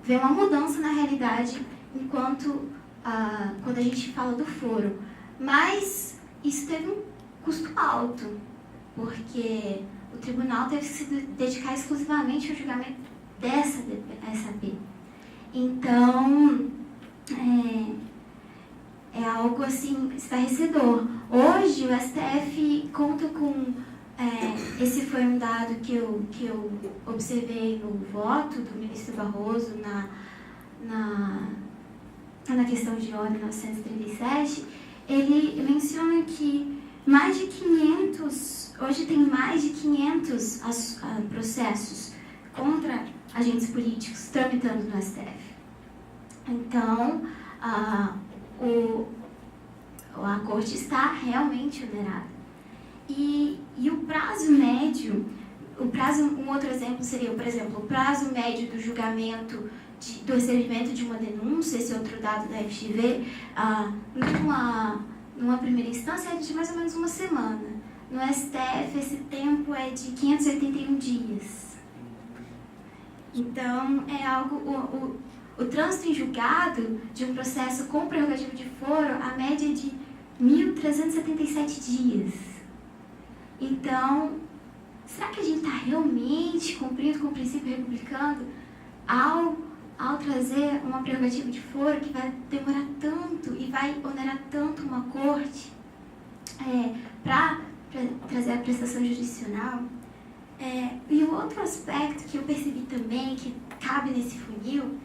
ver uma mudança na realidade quando a gente fala do foro. Mas isso teve um custo alto, porque o tribunal teve que se dedicar exclusivamente ao julgamento dessa AP. Então, é algo assim estarrecedor. Hoje o STF conta com, esse foi um dado que eu observei no voto do ministro Barroso na questão de ordem 937, ele menciona que mais de 500, hoje tem mais de 500 processos contra agentes políticos tramitando no STF. Então, a corte está realmente onerada. E o prazo médio, um outro exemplo seria, por exemplo, o prazo médio do julgamento, do recebimento de uma denúncia, esse outro dado da FGV, numa primeira instância é de mais ou menos uma semana. No STF, esse tempo é de 581 dias. Então, é algo... O trânsito em julgado de um processo com prerrogativa de foro, a média é de 1.377 dias. Então, será que a gente está realmente cumprindo com o princípio republicano ao trazer uma prerrogativa de foro que vai demorar tanto e vai onerar tanto uma corte para trazer a prestação jurisdicional? E o outro aspecto que eu percebi também, que cabe nesse funil,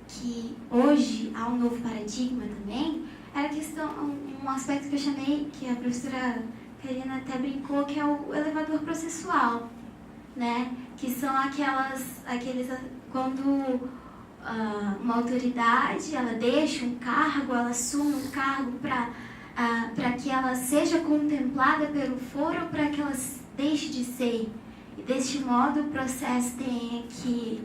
que hoje há um novo paradigma também, era a questão, um aspecto que eu chamei, que a professora Karina até brincou, que é o elevador processual, né? Que são aqueles quando uma autoridade, ela deixa um cargo, ela assume um cargo para que ela seja contemplada pelo foro, para que ela deixe de ser. E deste modo o processo tem que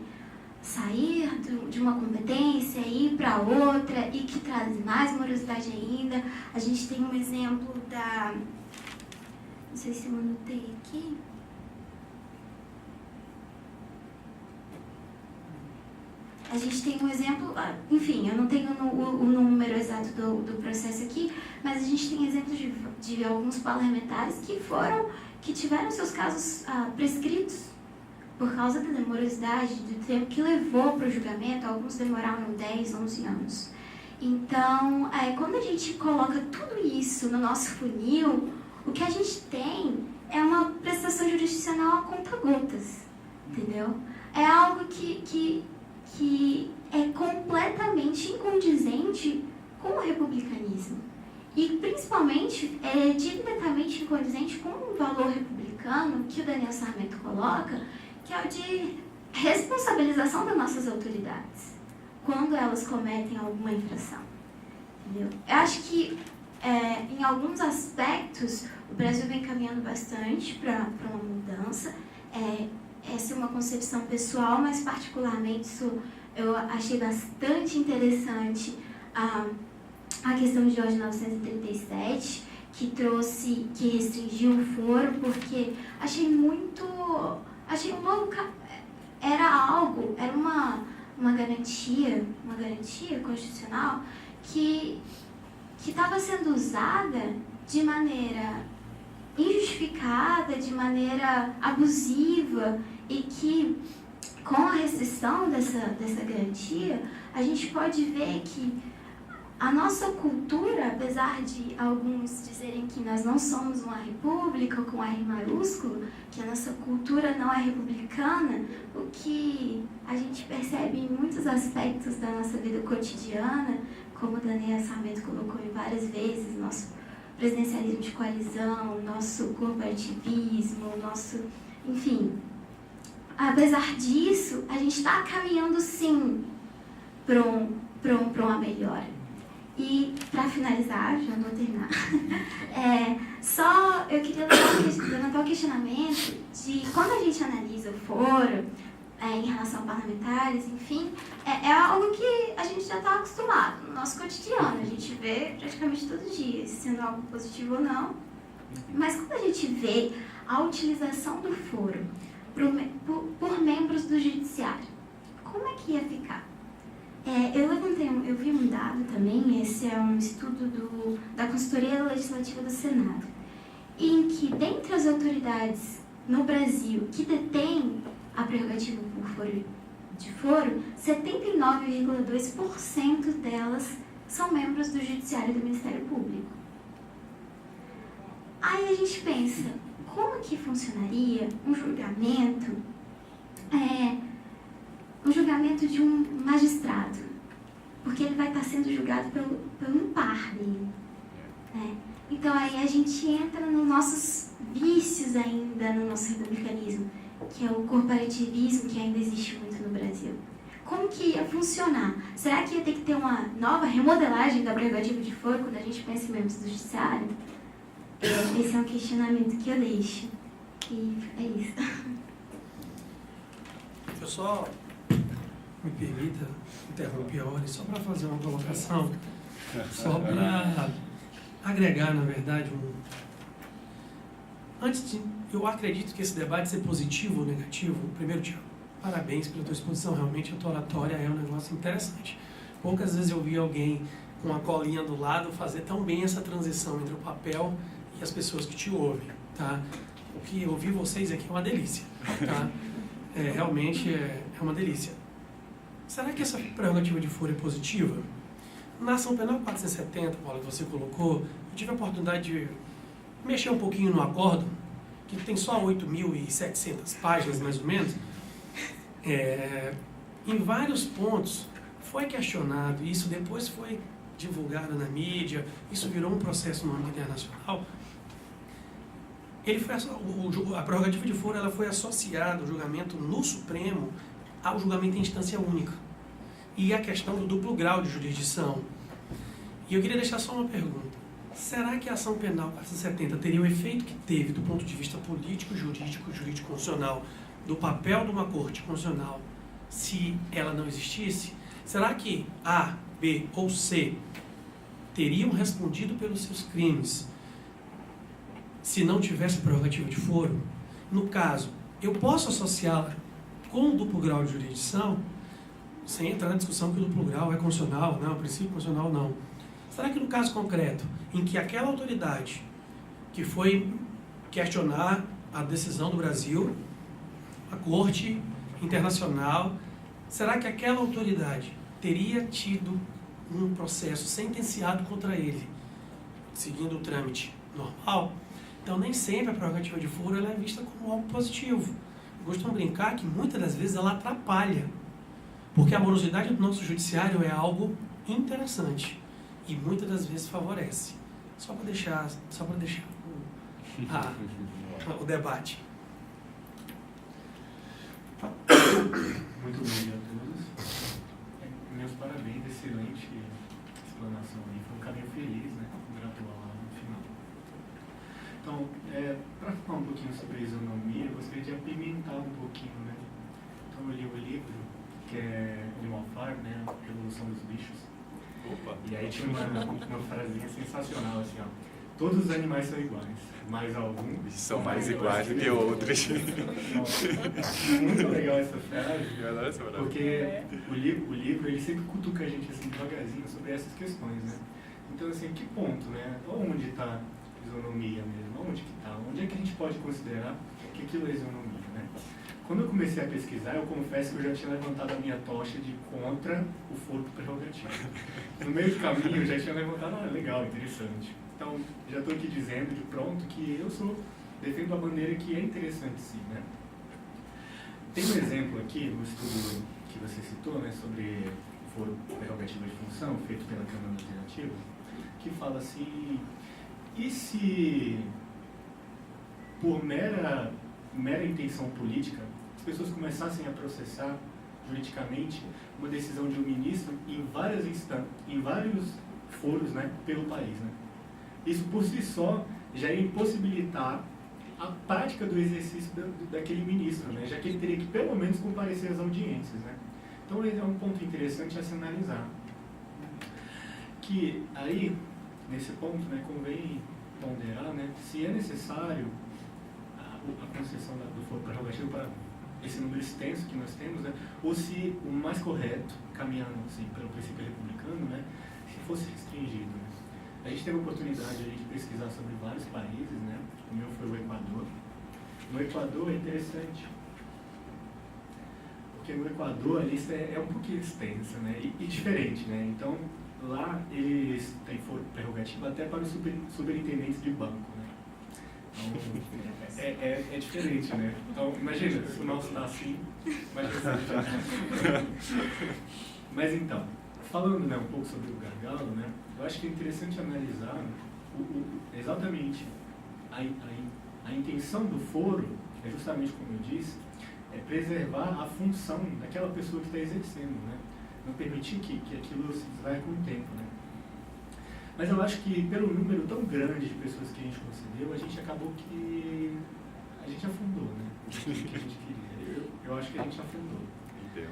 sair de uma competência, ir para outra, e que traz mais morosidade ainda. A gente tem um exemplo não sei se eu anotei aqui. A gente tem um exemplo, enfim, eu não tenho o número exato do processo aqui, mas a gente tem exemplos de alguns parlamentares que tiveram seus casos prescritos por causa da demorosidade, do tempo que levou para o julgamento. Alguns demoraram 10, 11 anos. Então, quando a gente coloca tudo isso no nosso funil, o que a gente tem é uma prestação jurisdicional a conta-gotas, entendeu? É algo que é completamente incondizente com o republicanismo. E, principalmente, é diretamente incondizente com o valor republicano que o Daniel Sarmento coloca, que é o de responsabilização das nossas autoridades quando elas cometem alguma infração. Entendeu? Eu acho que, em alguns aspectos, o Brasil vem caminhando bastante para uma mudança. Essa é uma concepção pessoal, mas particularmente eu achei bastante interessante a questão de ordem 937, que restringiu o foro, porque achei um novo, era uma garantia constitucional que estava sendo usada de maneira injustificada, de maneira abusiva, e que, com a restrição dessa garantia, a gente pode ver que a nossa cultura, apesar de alguns dizerem que nós não somos uma república com R maiúsculo, que a nossa cultura não é republicana, o que a gente percebe em muitos aspectos da nossa vida cotidiana, como o Daniel Sarmento colocou em várias vezes, nosso presidencialismo de coalizão, nosso corporativismo, enfim. Apesar disso, a gente está caminhando sim para uma melhora. E, para finalizar, já vou terminar, eu queria levantar o questionamento de quando a gente analisa o foro em relação a parlamentares, enfim, é algo que a gente já está acostumado no nosso cotidiano, a gente vê praticamente todo dia, sendo algo positivo ou não, mas quando a gente vê a utilização do foro por membros do judiciário, como é que ia ficar? Eu vi um dado também, esse é um estudo da Consultoria Legislativa do Senado, em que, dentre as autoridades no Brasil que detêm a prerrogativa de foro, 79,2% delas são membros do Judiciário e do Ministério Público. Aí a gente pensa, como que funcionaria um julgamento de um magistrado? Porque ele vai estar sendo julgado pelo par dele, né? Então aí a gente entra nos nossos vícios ainda no nosso republicanismo, que é o corporativismo que ainda existe muito no Brasil. Como que ia funcionar? Será que ia ter que ter uma nova remodelagem da prerrogativa de foro quando a gente pensa em membros do judiciário? Esse é um questionamento que eu deixo. E é isso. Eu só me permita interromper a hora só para fazer uma colocação, só para agregar, na verdade, eu acredito que esse debate ser positivo ou negativo. Primeiro, Tiago, parabéns pela tua exposição, realmente a tua oratória é um negócio interessante. Poucas vezes eu vi alguém com a colinha do lado fazer tão bem essa transição entre o papel e as pessoas que te ouvem, tá? O que ouvir vocês aqui é uma delícia, tá? Realmente é uma delícia. Será que essa prerrogativa de foro é positiva? Na ação penal 470, Paula, que você colocou, eu tive a oportunidade de mexer um pouquinho no acórdão, que tem só 8.700 páginas, mais ou menos. Em vários pontos foi questionado, e isso depois foi divulgado na mídia, isso virou um processo no âmbito internacional. A prerrogativa de foro ela foi associada, o julgamento no Supremo, ao julgamento em instância única. E a questão do duplo grau de jurisdição. E eu queria deixar só uma pergunta. Será que a ação penal 470 teria o efeito que teve do ponto de vista político, jurídico, jurídico-constitucional, do papel de uma corte constitucional, se ela não existisse? Será que A, B ou C teriam respondido pelos seus crimes se não tivesse prerrogativa de foro? No caso, eu posso associá-la com o duplo grau de jurisdição, sem entrar na discussão que o duplo grau é constitucional, não, o princípio constitucional não. Será que no caso concreto, em que aquela autoridade que foi questionar a decisão do Brasil, a Corte Internacional, será que aquela autoridade teria tido um processo sentenciado contra ele, seguindo o trâmite normal? Então, nem sempre a prerrogativa de foro ela é vista como algo positivo. Gostam de brincar que muitas das vezes ela atrapalha, porque a morosidade do nosso judiciário é algo interessante e muitas das vezes favorece. Só para deixar o debate. Muito bom dia a todos. Meus parabéns, excelente explanação aí. Foi um caminho feliz, né? Gradual lá no final. Então, para falar um pouquinho sobre a isonomia, eu gostaria de apimentar um pouquinho, né? Então, eu li o livro, que é Animal Farm, né? A Revolução dos Bichos. Opa. E aí tinha uma frasinha sensacional, assim, ó. Todos os animais são iguais, mas alguns são mais iguais do que outros. Muito legal essa frase, Eu adoro essa frase. porque o livro ele sempre cutuca a gente assim devagarzinho sobre essas questões, né? Então, assim, que ponto, né? Onde está a isonomia mesmo? Onde que está? Onde é que a gente pode considerar que aquilo é isonomia, né? Quando eu comecei a pesquisar, eu confesso que eu já tinha levantado a minha tocha de contra o foro prerrogativo. No meio do caminho, eu já tinha levantado, legal, interessante. Então, já estou aqui dizendo de pronto que eu defendo a bandeira que é interessante sim, né? Tem um exemplo aqui no estudo que você citou, né, sobre foro prerrogativa de função, feito pela Câmara Legislativa, que fala assim, e se por mera intenção política, as pessoas começassem a processar juridicamente uma decisão de um ministro em vários foros, né, pelo país, né? Isso por si só já ia impossibilitar a prática do exercício daquele ministro, né? Já que ele teria que pelo menos comparecer às audiências, né? Então esse é um ponto interessante a se analisar. Que aí, nesse ponto, né, convém ponderar, né, se é necessário a concessão do foro prerrogativo para esse número extenso que nós temos, né, ou se o mais correto, caminhando assim, pelo princípio republicano, né, se fosse restringido. Né. A gente teve a oportunidade de pesquisar sobre vários países, né, o meu foi o Equador. No Equador é interessante, porque no Equador a lista é um pouquinho extensa, né, e diferente. Né. Então, lá eles têm foro prerrogativo até para os superintendentes de banco, né? Então, é diferente, né? Então, imagina, se o nosso está assim, imagina se Mas então, falando, né, um pouco sobre o gargalo, né, eu acho que é interessante analisar exatamente a intenção do foro, é justamente como eu disse, é preservar a função daquela pessoa que está exercendo, né? Não permitir que aquilo se desvaie com o tempo, né? Mas eu acho que pelo número tão grande de pessoas que a gente concedeu, a gente acabou que a gente afundou, né? O que a gente queria. Eu acho que a gente afundou. Entendo.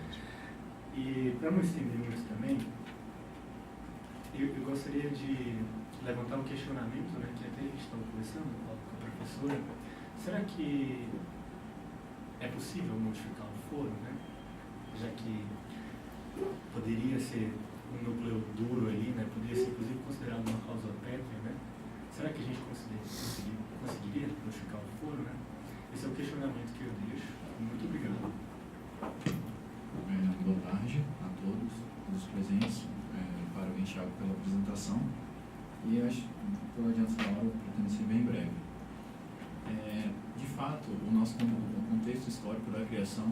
E para não estender muito também, eu gostaria de levantar um questionamento, né, que até a gente estava conversando com a professora. Será que é possível modificar o foro, né? Já que poderia ser um núcleo duro ali, né? Poderia ser inclusive considerado uma causa pétrea, né? Será que a gente conseguiria modificar o foro, né? Esse é o questionamento que eu deixo. Muito obrigado. Boa tarde a todos os presentes. Parabéns, Thiago, pela apresentação. E acho que, pelo adianto da hora, eu pretendo ser bem breve. De fato, o contexto histórico da criação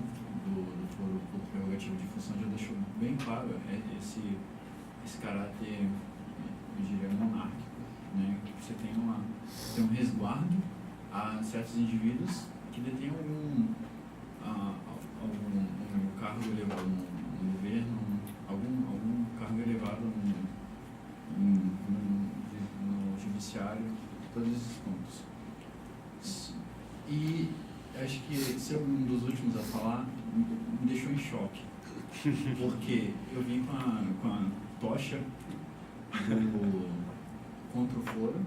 do foro por prerrogativa de função já deixou bem claro esse caráter, eu diria, monárquico, né? Você tem um resguardo a certos indivíduos que detêm algum cargo elevado no governo, algum cargo elevado no judiciário, todos esses pontos. E acho que ser um dos últimos a falar me deixou em choque, porque eu vim com a tocha contra o foro,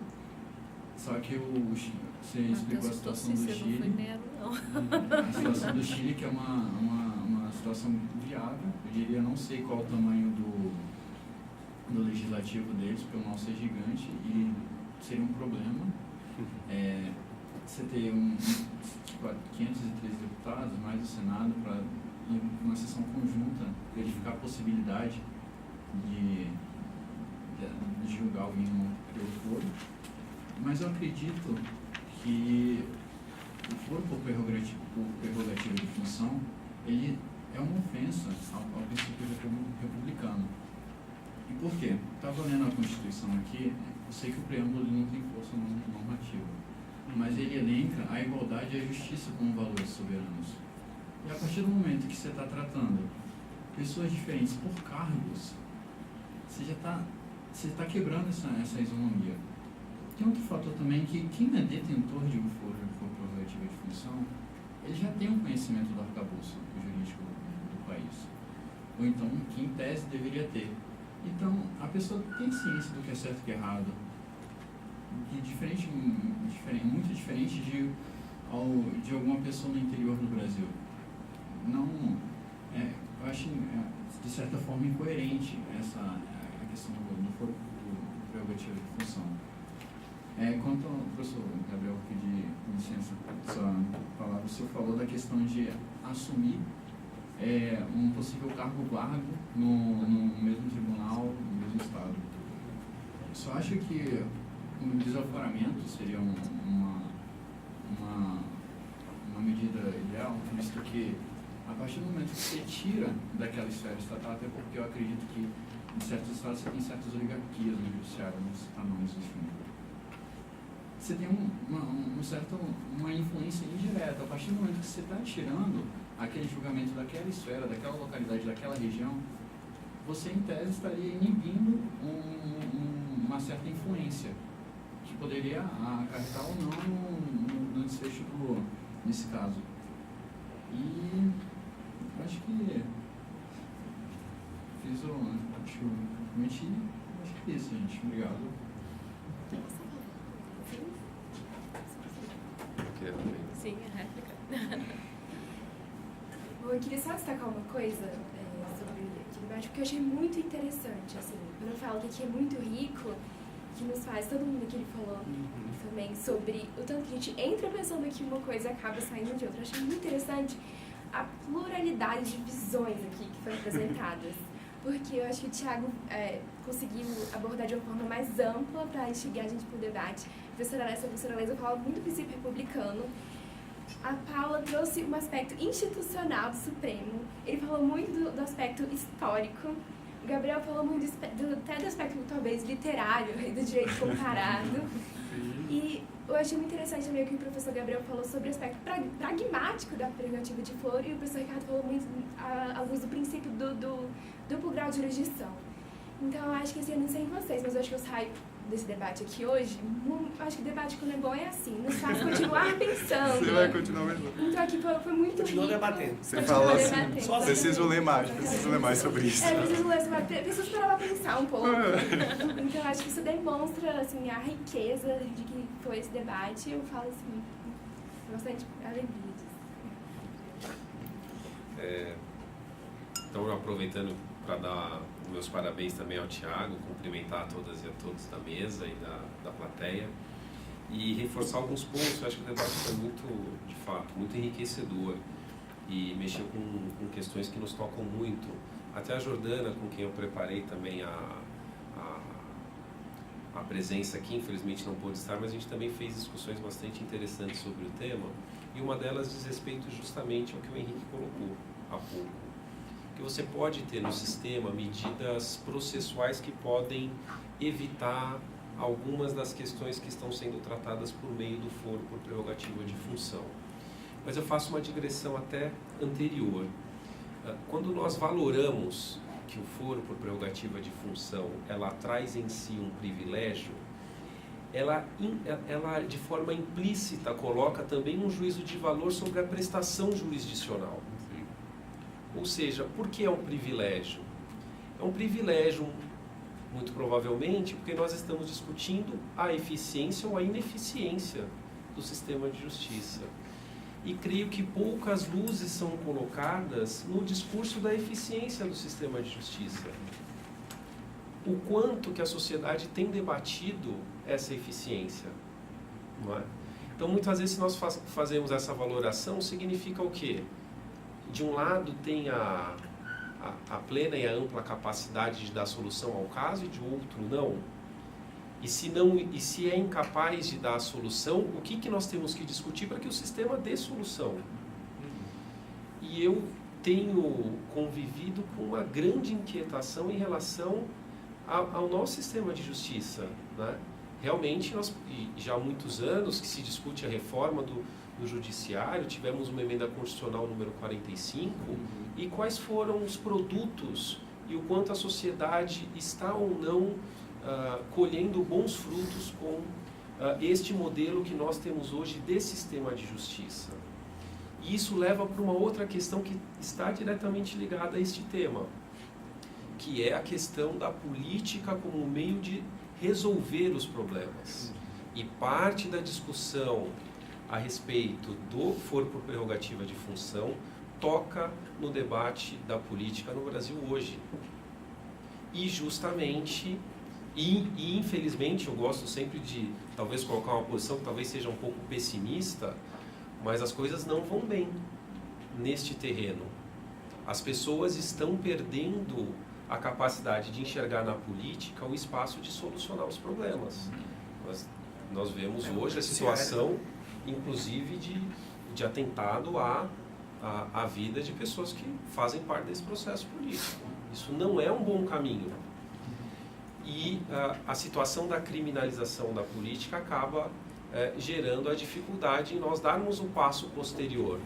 só que você explicou a situação do Chile, a situação do Chile, que é uma situação viável. Eu diria, não sei qual o tamanho do legislativo deles, porque o nosso é gigante e seria um problema. Você ter 513 deputados, mais o Senado, para uma sessão conjunta verificar a possibilidade de julgar alguém pelo foro. Mas eu acredito que o foro por prerrogativa de função, ele é uma ofensa ao princípio republicano. E por quê? Estava lendo a Constituição aqui, eu sei que o preâmbulo não tem força normativa, mas ele elenca a igualdade e a justiça como valores soberanos. E a partir do momento que você está tratando pessoas diferentes por cargos, você está quebrando essa isonomia. Tem outro fator também, que quem é detentor de um foro por prerrogativa de função, ele já tem um conhecimento do arcabouço jurídico do país. Ou então, que em tese deveria ter. Então, a pessoa tem ciência do que é certo e que é errado. Muito diferente de alguma pessoa no interior do Brasil. Eu acho, de certa forma, incoerente a questão do foro por prerrogativa de função. Quanto ao professor Gabriel, pedi licença sua palavra, o senhor falou da questão de assumir um possível cargo vago no mesmo tribunal, no mesmo estado. Eu só acho que um desaforamento seria uma medida ideal, visto que a partir do momento que você tira daquela esfera estatal, até porque eu acredito que em certos estados você tem certas oligarquias no judiciário, não existem. Você tem uma influência indireta. A partir do momento que você está tirando aquele julgamento daquela esfera, daquela localidade, daquela região, você, em tese, estaria inibindo uma certa influência, que poderia acarretar ou não no desfecho nesse caso. E acho que acho que é isso, gente. Obrigado. Sim, a réplica. Bom, eu queria só destacar uma coisa sobre aquele debate, porque eu achei muito interessante, assim, quando eu falo que aqui é muito rico, que nos faz, todo mundo aqui falou também sobre o tanto que a gente entra pensando que uma coisa acaba saindo de outra. Eu achei muito interessante a pluralidade de visões aqui que foram apresentadas. porque eu acho que o Thiago conseguiu abordar de uma forma mais ampla para instigar a gente para o debate. A professora Lesa falou muito do princípio republicano. A Paula trouxe um aspecto institucional do Supremo. Ele falou muito do aspecto histórico. O Gabriel falou muito até do aspecto, talvez, literário, do direito comparado. E eu achei muito interessante também o que o professor Gabriel falou sobre o aspecto pragmático da prerrogativa de foro, e o professor Ricardo falou muito à luz do princípio do duplo grau de jurisdição. Então, eu acho que, assim, eu não sei em vocês, mas eu acho que eu saio desse debate aqui hoje, acho que o debate quando é bom é assim, nos faz continuar pensando. Você vai continuar pensando. Então aqui foi muito Continua rico. debatendo. Você falou assim, debatendo. preciso ler mais sobre isso. Preciso ler sobre, preciso parar pra pensar um pouco. Então acho que isso demonstra, assim, a riqueza de que foi esse debate, eu falo assim, bastante alegria disso. Então, aproveitando para dar meus parabéns também ao Thiago, cumprimentar a todas e a todos da mesa e da plateia e reforçar alguns pontos. Eu acho que o debate foi muito, de fato, muito enriquecedor e mexeu com questões que nos tocam muito. Até a Jordana, com quem eu preparei também a presença aqui, infelizmente não pôde estar, mas a gente também fez discussões bastante interessantes sobre o tema, e uma delas diz respeito justamente ao que o Henrique colocou há pouco. Que você pode ter no sistema medidas processuais que podem evitar algumas das questões que estão sendo tratadas por meio do foro por prerrogativa de função. Mas eu faço uma digressão até anterior. Quando nós valoramos que o foro por prerrogativa de função, ela traz em si um privilégio, ela de forma implícita coloca também um juízo de valor sobre a prestação jurisdicional. Ou seja, por que é um privilégio? É um privilégio, muito provavelmente, porque nós estamos discutindo a eficiência ou a ineficiência do sistema de justiça. E creio que poucas luzes são colocadas no discurso da eficiência do sistema de justiça. O quanto que a sociedade tem debatido essa eficiência, não é? Então, muitas vezes, se nós fazemos essa valoração, significa o quê? De um lado tem a plena e a ampla capacidade de dar solução ao caso, e de outro não. E se é incapaz de dar a solução, o que nós temos que discutir para que o sistema dê solução? E eu tenho convivido com uma grande inquietação em relação ao nosso sistema de justiça, né? Realmente, já há muitos anos que se discute a reforma do judiciário, tivemos uma emenda constitucional número 45, e quais foram os produtos e o quanto a sociedade está ou não colhendo bons frutos com este modelo que nós temos hoje de sistema de justiça. E isso leva para uma outra questão que está diretamente ligada a este tema, que é a questão da política como meio de resolver os problemas. E parte da discussão a respeito do foro por prerrogativa de função toca no debate da política no Brasil hoje. E justamente, e infelizmente, eu gosto sempre de talvez colocar uma posição que talvez seja um pouco pessimista, mas as coisas não vão bem neste terreno. As pessoas estão perdendo a capacidade de enxergar na política o espaço de solucionar os problemas. Nós vemos hoje a situação, inclusive, de atentado à vida de pessoas que fazem parte desse processo político. Isso não é um bom caminho. E a situação da criminalização da política acaba gerando a dificuldade em nós darmos um passo posterior.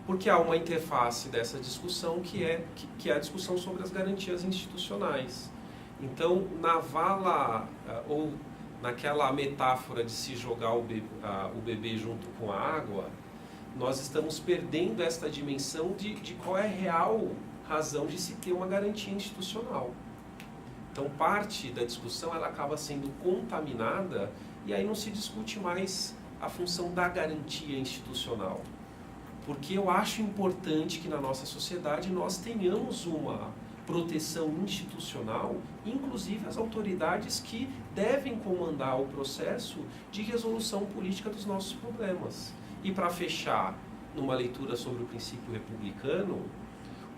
Porque há uma interface dessa discussão que é a discussão sobre as garantias institucionais. Então, na vala, ou naquela metáfora de se jogar o bebê junto com a água, nós estamos perdendo esta dimensão de qual é a real razão de se ter uma garantia institucional. Então, parte da discussão ela acaba sendo contaminada e aí não se discute mais a função da garantia institucional. Porque eu acho importante que na nossa sociedade nós tenhamos uma proteção institucional, inclusive as autoridades que devem comandar o processo de resolução política dos nossos problemas. E para fechar, numa leitura sobre o princípio republicano,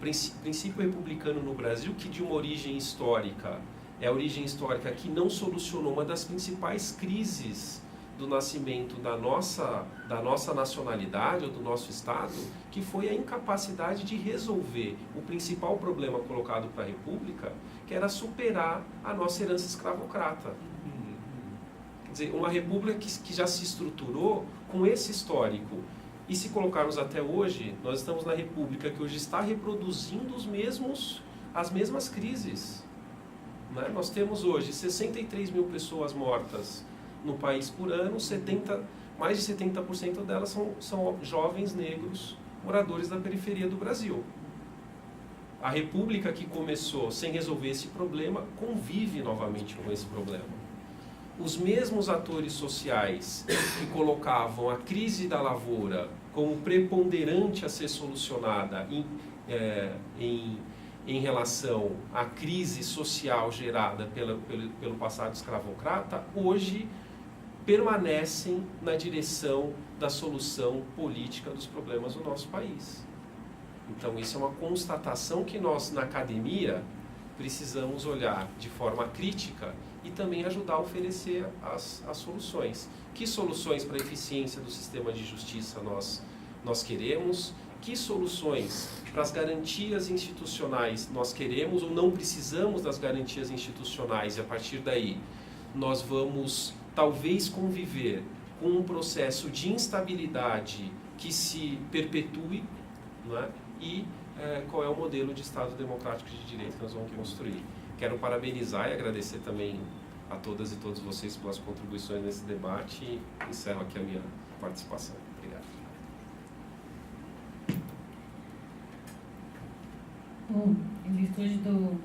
princípio republicano no Brasil, que de uma origem histórica, é a origem histórica que não solucionou uma das principais crises do nascimento da nossa nacionalidade ou do nosso Estado, que foi a incapacidade de resolver o principal problema colocado para a República, que era superar a nossa herança escravocrata. Quer dizer, uma república que já se estruturou com esse histórico. E se colocarmos até hoje, nós estamos na república que hoje está reproduzindo as mesmas crises. Né? Nós temos hoje 63 mil pessoas mortas no país por ano, mais de 70% delas são jovens negros moradores da periferia do Brasil. A república que começou sem resolver esse problema convive novamente com esse problema. Os mesmos atores sociais que colocavam a crise da lavoura como preponderante a ser solucionada em relação à crise social gerada pelo passado escravocrata, hoje permanecem na direção da solução política dos problemas do nosso país. Então, isso é uma constatação que nós, na academia, precisamos olhar de forma crítica e também ajudar a oferecer as soluções. Que soluções para a eficiência do sistema de justiça nós queremos? Que soluções para as garantias institucionais nós queremos ou não precisamos das garantias institucionais, e a partir daí nós vamos talvez conviver com um processo de instabilidade que se perpetue, né? E qual é o modelo de Estado democrático de direito que nós vamos construir. Quero parabenizar e agradecer também a todas e todos vocês pelas contribuições nesse debate e encerro aqui a minha participação. Obrigado. Bom, em virtude do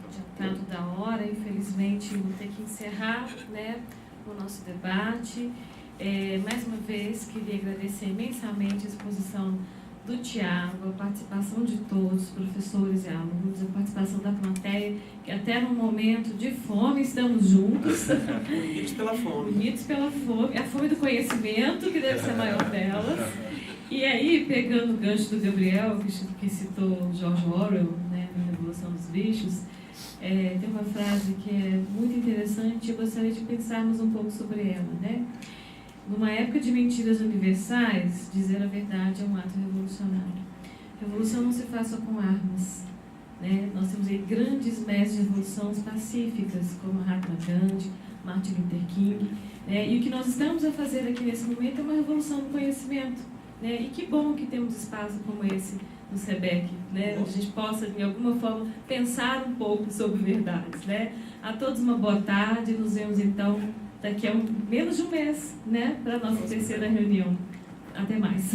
adiantado da hora, infelizmente vou ter que encerrar, né, o nosso debate. Mais uma vez, queria agradecer imensamente a exposição do Tiago, a participação de todos, professores e alunos, a participação da plateia, que até no momento de fome estamos juntos. Unidos pela fome. Unidos pela fome, a fome do conhecimento, que deve ser a maior delas. E aí, pegando o gancho do Gabriel, que citou George Orwell, né, na Revolução dos Bichos, tem uma frase que é muito interessante e eu gostaria de pensarmos um pouco sobre ela, né? Numa época de mentiras universais, dizer a verdade é um ato revolucionário. Revolução não se faz só com armas, né? Nós temos aí grandes mestres de revoluções pacíficas, como Mahatma Gandhi, Martin Luther King, né? E o que nós estamos a fazer aqui nesse momento é uma revolução do conhecimento, né? E que bom que temos espaço como esse no SEBEC, né? A gente possa, de alguma forma, pensar um pouco sobre verdades, né? A todos uma boa tarde, nos vemos então daqui a menos de um mês, né, para a nossa terceira reunião. Até mais.